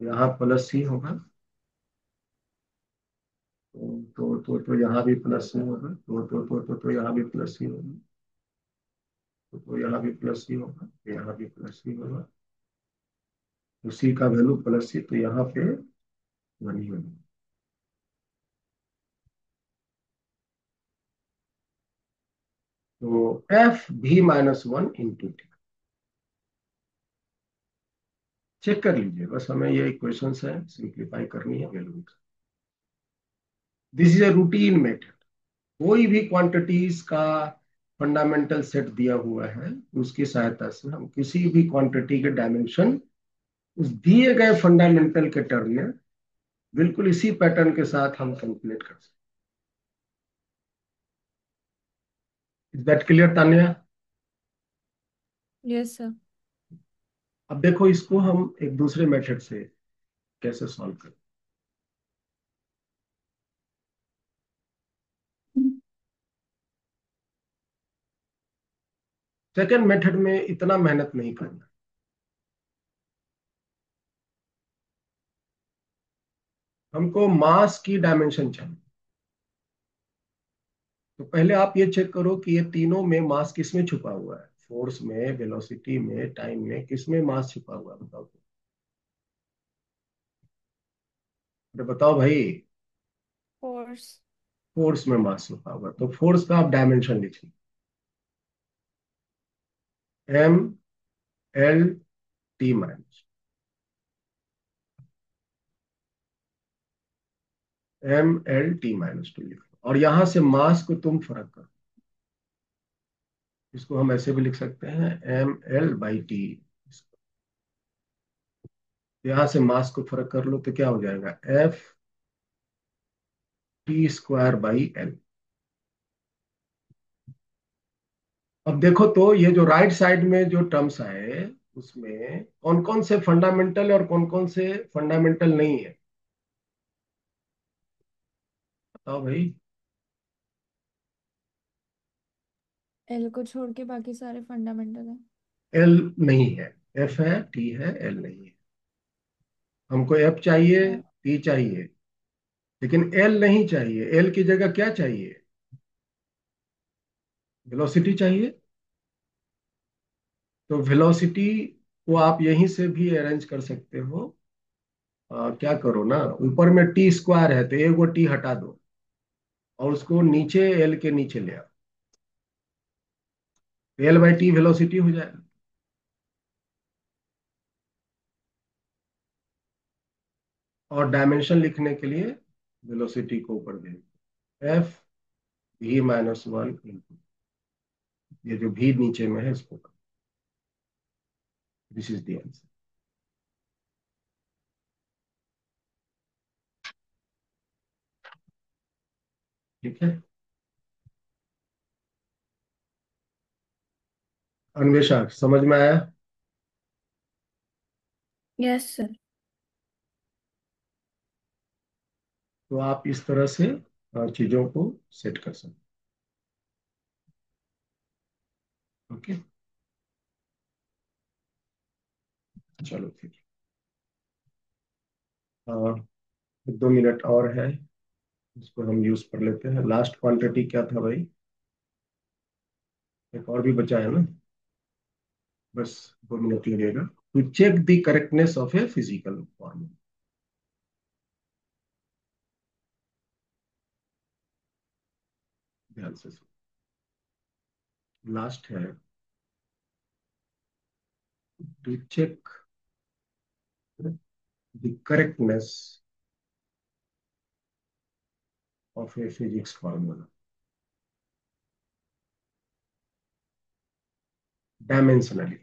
यहाँ प्लस सी होगा। तो यहाँ भी प्लस सी होगा, तो यहाँ भी प्लस सी होगा, तो यहाँ भी प्लस सी होगा, तो यहाँ भी प्लस सी होगा। तो सी का वैल्यू प्लस सी, तो यहाँ पे वही होगा। तो एफ भी -1 इंटू टी। चेक कर लीजिए, बस हमें ये इक्वेशंस है सिंप्लीफाई करनी है value. This is a routine method. कोई भी क्वांटिटीज का फंडामेंटल सेट दिया हुआ है, उसकी सहायता से हम किसी भी क्वांटिटी के डायमेंशन उस दिए गए फंडामेंटल के टर्म में बिल्कुल इसी पैटर्न के साथ हम कैलकुलेट कर सकते। Is that clear Tanya? Yes sir. अब देखो इसको हम एक दूसरे मेथड से कैसे सॉल्व करें। सेकेंड मेथड में इतना मेहनत नहीं करना, हमको मास की डायमेंशन चाहिए। तो पहले आप ये चेक करो कि ये तीनों में मास किसमें छुपा हुआ है, फोर्स में, वेलोसिटी में, टाइम में, किसमें मास छुपा हुआ है बताओ तो। अरे बताओ भाई। फोर्स। फोर्स में मास छुपा हुआ है, तो फोर्स का आप डायमेंशन लिखिए, mLT-, mLT-2 लिखो, और यहां से मास को तुम फर्क करो। इसको हम ऐसे भी लिख सकते हैं mL/T। यहां से मास को फर्क कर लो तो क्या हो जाएगा, Ft²/L। अब देखो तो ये जो राइट साइड में जो टर्म्स आए, उसमें कौन कौन से फंडामेंटल और कौन कौन से फंडामेंटल नहीं है, बताओ भाई। एल को छोड़ के बाकी सारे फंडामेंटल है। एल नहीं है, एफ है, टी है, एल नहीं है। हमको एफ चाहिए, हाँ। टी चाहिए, लेकिन एल नहीं चाहिए। एल की जगह क्या चाहिए, वेलोसिटी चाहिए। तो वेलोसिटी को आप यहीं से भी अरेंज कर सकते हो। क्या करो ना, ऊपर में T² है तो एक वो टी हटा दो, और उसको नीचे एल के नीचे ले आओ, L/T वेलोसिटी हो जाएगा। और डायमेंशन लिखने के लिए वेलोसिटी को ऊपर दे, F v-1 इंटू ये जो भी नीचे में है इसको, दिस इज द आंसर। ठीक है। अन्वेषा, समझ में आया? Yes sir. तो आप इस तरह से चीजों को सेट कर सकते। ओके, चलो फिर 2 मिनट और है, इसको हम यूज कर लेते हैं। लास्ट क्वांटिटी क्या था भाई? एक और भी बचा है ना? बस 2 मिनट लगेगा to check the correctness of a physical formula. ध्यान से लास्ट है, to check the correctness of a physics formula dimensionally.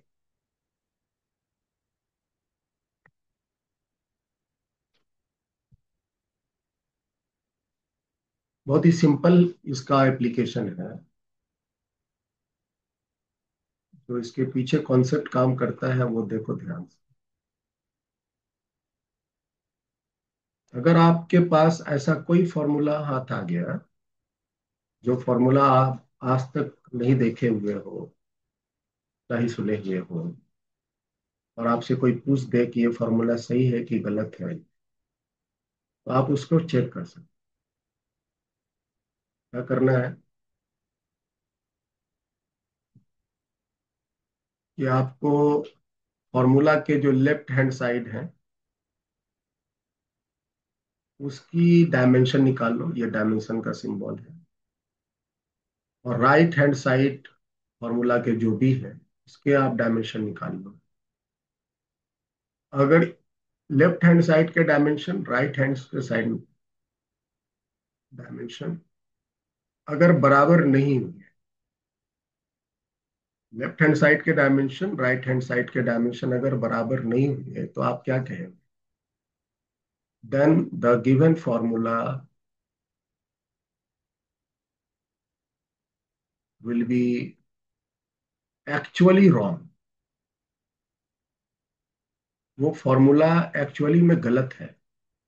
बहुत ही सिंपल इसका एप्लीकेशन है। जो इसके पीछे कॉन्सेप्ट काम करता है वो देखो ध्यान से। अगर आपके पास ऐसा कोई फॉर्मूला हाथ आ गया, जो फॉर्मूला आप आज तक नहीं देखे हुए हो, ना ही सुने हुए हो, और आपसे कोई पूछ दे कि ये फॉर्मूला सही है कि गलत है, तो आप उसको चेक कर सकते। क्या करना है कि आपको फॉर्मूला के जो लेफ्ट हैंड साइड है उसकी डायमेंशन निकाल लो, ये डायमेंशन का सिंबल है। और राइट हैंड साइड फॉर्मूला के जो भी है उसके आप डायमेंशन निकाल लो। अगर लेफ्ट हैंड साइड के डायमेंशन राइट हैंड के साइड डायमेंशन अगर बराबर नहीं हुए, लेफ्ट हैंड साइड के डायमेंशन राइट हैंड साइड के डायमेंशन अगर बराबर नहीं हुए, तो आप क्या कहेंगे? Then the given formula will be actually wrong. वो फॉर्मूला एक्चुअली में गलत है।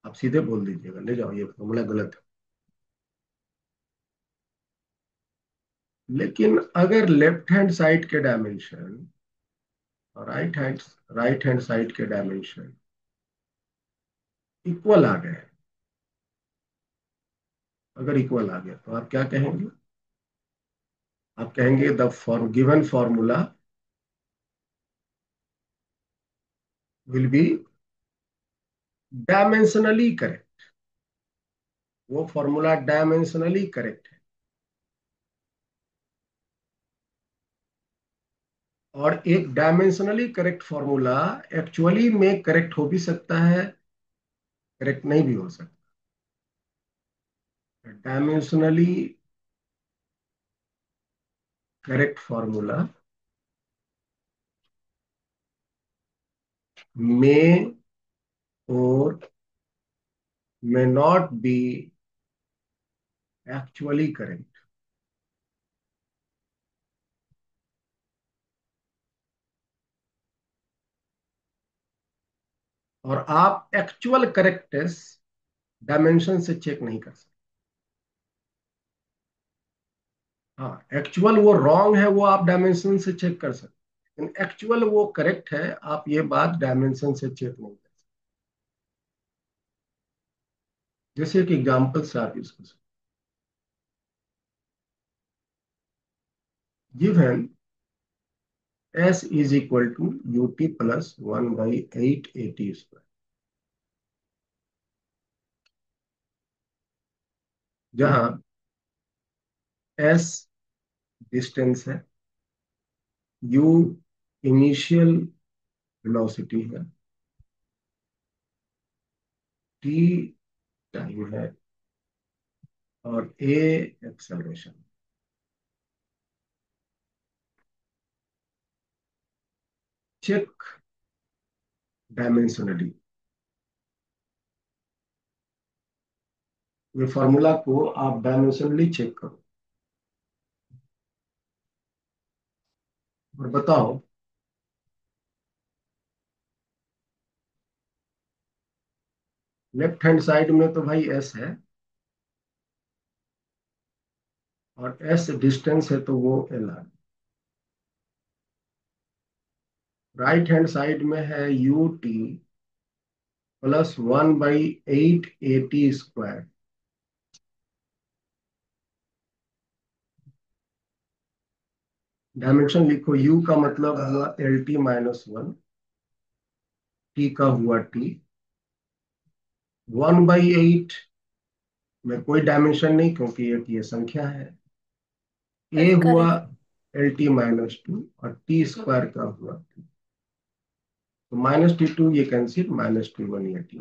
आप सीधे बोल दीजिएगा, ले जाओ ये फॉर्मूला गलत है। लेकिन अगर लेफ्ट हैंड साइड के डायमेंशन और राइट हैंड साइड के डायमेंशन इक्वल आ गए, अगर इक्वल आ गया, तो आप क्या कहेंगे? आप कहेंगे the for given formula will B dimensionally correct. वो फॉर्मूला डायमेंशनली करेक्ट है। और एक डायमेंशनली करेक्ट फॉर्मूला एक्चुअली में करेक्ट हो भी सकता है, करेक्ट नहीं भी हो सकता। डायमेंशनली करेक्ट फॉर्मूला में और may not be actually correct। और आप एक्चुअल करेक्टनेस डायमेंशन से चेक नहीं कर सकते। हाँ, एक्चुअल वो रॉन्ग है वो आप डायमेंशन से चेक कर सकते, लेकिन एक्चुअल वो करेक्ट है आप ये बात डायमेंशन से चेक नहीं कर सकते। जैसे एक एग्जांपल से आप इसको given s is equal to ut plus 1/8 at², जहां s डिस्टेंस है, u इनिशियल वेलोसिटी है, t टाइम है, और a एक्सेलरेशन। Check dimensionally. ये फॉर्मूला को आप डायमेंशनली चेक करो। और बताओ, लेफ्ट हैंड साइड में तो भाई एस है, और एस डिस्टेंस है तो वो एल है। राइट हैंड साइड में है U T plus 1/8 AT²। Dimension लिखो, u का मतलब हुआ LT-1, t का हुआ t। 1/8 में कोई डायमेंशन नहीं, क्योंकि एक ये संख्या है। a हुआ करेक्ट। LT-2 और t² का हुआ t। तो -T2 ये कैंसिल, -T1 ये t।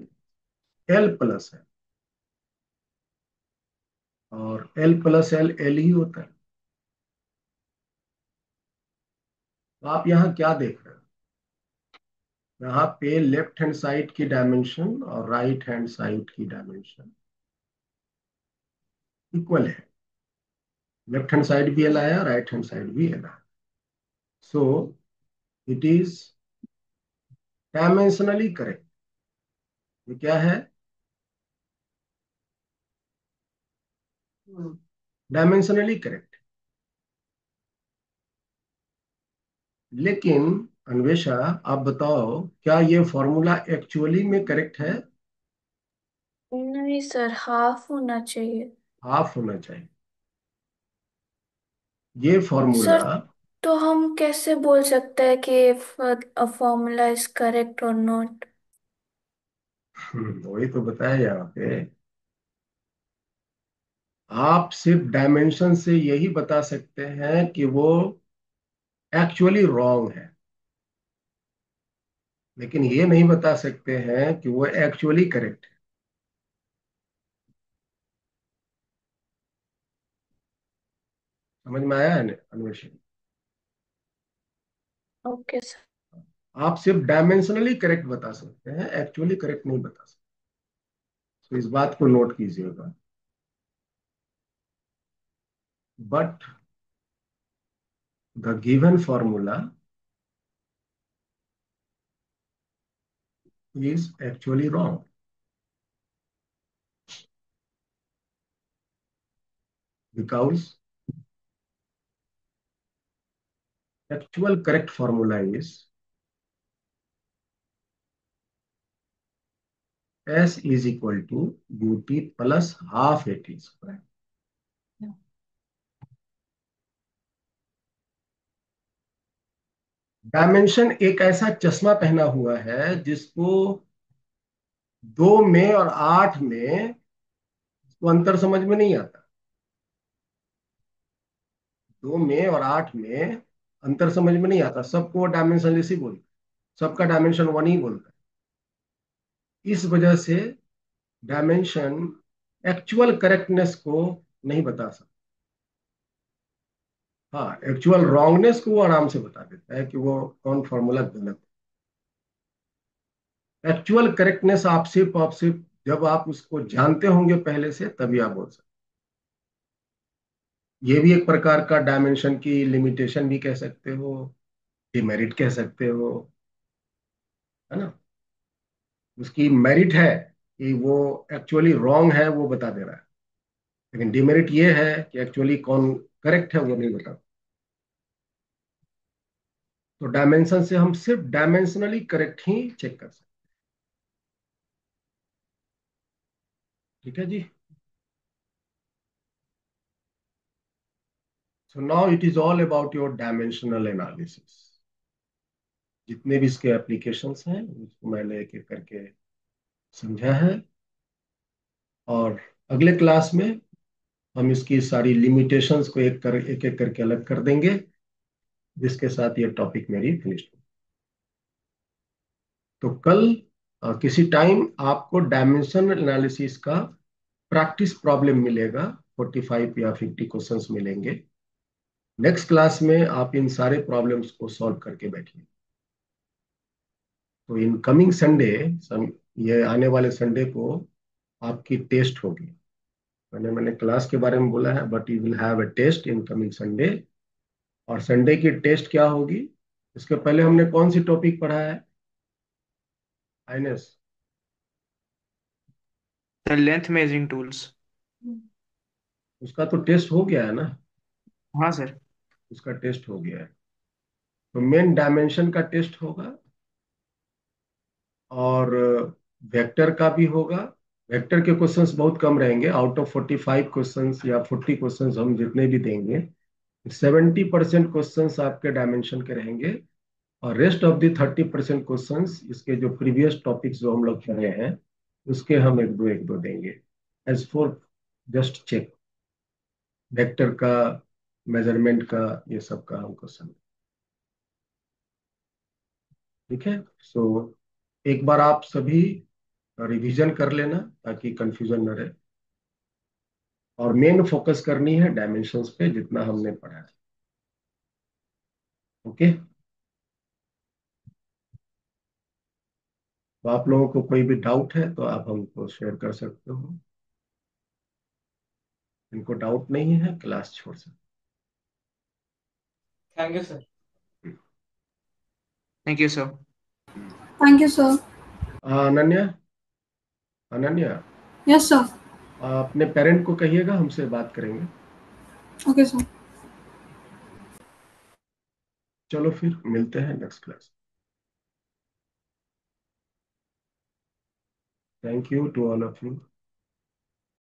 l प्लस है, और l प्लस एल एल ही होता है। तो आप यहाँ क्या देख रहे हो? यहाँ पे लेफ्ट हैंड साइड की डायमेंशन और राइट हैंड साइड की डायमेंशन इक्वल है। लेफ्ट हैंड साइड भी एल आया, राइट हैंड साइड भी एल आया। So it is dimensionally correct. ये क्या है? Dimensionally correct. लेकिन अन्वेषा, आप बताओ, क्या ये फॉर्मूला एक्चुअली में करेक्ट है? नहीं सर, हाफ होना चाहिए। हाफ होना चाहिए। ये फॉर्मूला, सर, तो हम कैसे बोल सकते हैं कि फॉर्मूला इज करेक्ट और नॉट? वही तो बताया यहाँ पे। आप सिर्फ डायमेंशन से यही बता सकते हैं कि वो एक्चुअली रॉन्ग है, लेकिन ये नहीं बता सकते हैं कि वो एक्चुअली करेक्ट है। समझ में आया है अन्वेषण? Okay sir. आप सिर्फ डायमेंशनली करेक्ट बता सकते हैं, एक्चुअली करेक्ट नहीं बता सकते। तो इस बात को नोट कीजिएगा। But the given formula is actually wrong, because actual correct formula is S is equal to ut plus half AT²। Dimension एक ऐसा चश्मा पहना हुआ है जिसको 2 में और 8 में उसको अंतर समझ में नहीं आता। 2 में और 8 में अंतर समझ में नहीं आता, सबको डायमेंशनलेस ही बोलता है, सबका डायमेंशन 1 ही बोलता है। इस वजह से डायमेंशन एक्चुअल करेक्टनेस को नहीं बता सकता। हाँ, एक्चुअल रॉन्गनेस को वो आराम से बता देता है कि वो कौन फॉर्मूला गलत है। एक्चुअल करेक्टनेस आप सिर्फ जब आप उसको जानते होंगे पहले से, तभी आप बोल सकते। ये भी एक प्रकार का डायमेंशन की लिमिटेशन भी कह सकते हो, डिमेरिट कह सकते हो, है ना। उसकी मेरिट है कि वो एक्चुअली रॉन्ग है वो बता दे रहा है, लेकिन डिमेरिट ये है कि एक्चुअली कौन करेक्ट है वो नहीं बता। तो डायमेंशन से हम सिर्फ डायमेंशनली करेक्ट ही चेक कर सकते। ठीक है जी। So now it is all about your dimensional analysis. जितने भी इसके एप्लीकेशंस हैं उसको मैंने एक एक करके समझा है, और अगले क्लास में हम इसकी सारी लिमिटेशंस को एक एक करके अलग कर देंगे, जिसके साथ ये टॉपिक मेरी फिनिश। तो कल किसी टाइम आपको डायमेंशन एनालिसिस का प्रैक्टिस प्रॉब्लम मिलेगा, 45 या 50 क्वेश्चंस मिलेंगे। नेक्स्ट क्लास में आप इन सारे प्रॉब्लम्स को सॉल्व करके बैठिए। तो इन कमिंग संडे, ये आने वाले संडे को आपकी टेस्ट होगी। मैंने क्लास के बारे में बोला है, but you will have a test in coming Sunday. और संडे की टेस्ट क्या होगी? इसके पहले हमने कौन सी टॉपिक पढ़ा है आइनेस? Sir length measuring tools. उसका तो टेस्ट हो गया है ना? हाँ सर। उसका टेस्ट हो गया है। तो मेन डायमेंशन का टेस्ट होगा, और वेक्टर का भी होगा। वेक्टर के क्वेश्चंस बहुत कम रहेंगे। आउट ऑफ 45 क्वेश्चंस या 40 क्वेश्चंस हम जितने भी देंगे, 70% क्वेश्चंस आपके डायमेंशन के रहेंगे, और रेस्ट ऑफ दी 30% क्वेश्चंस इसके जो प्रीवियस टॉपिक्स जो हम लोग पढ़े हैं उसके हम एक दो देंगे, as for just check vector का, मेजरमेंट का, ये सब का हम क्वेश्चन। ठीक है। सो एक बार आप सभी रिवीजन कर लेना ताकि कंफ्यूजन न रहे, और मेन फोकस करनी है डायमेंशंस पे जितना हमने पढ़ा है। ओके। तो आप लोगों को कोई भी डाउट है तो आप हमको शेयर कर सकते हो। इनको डाउट नहीं है, क्लास छोड़ सकते thank you sir. Thank you sir. Thank you sir. Ananya, Ananya, yes sir. अपने पेरेंट को कहिएगा हमसे बात करेंगे। Okay sir. चलो फिर मिलते हैं next class. Thank you to all of you.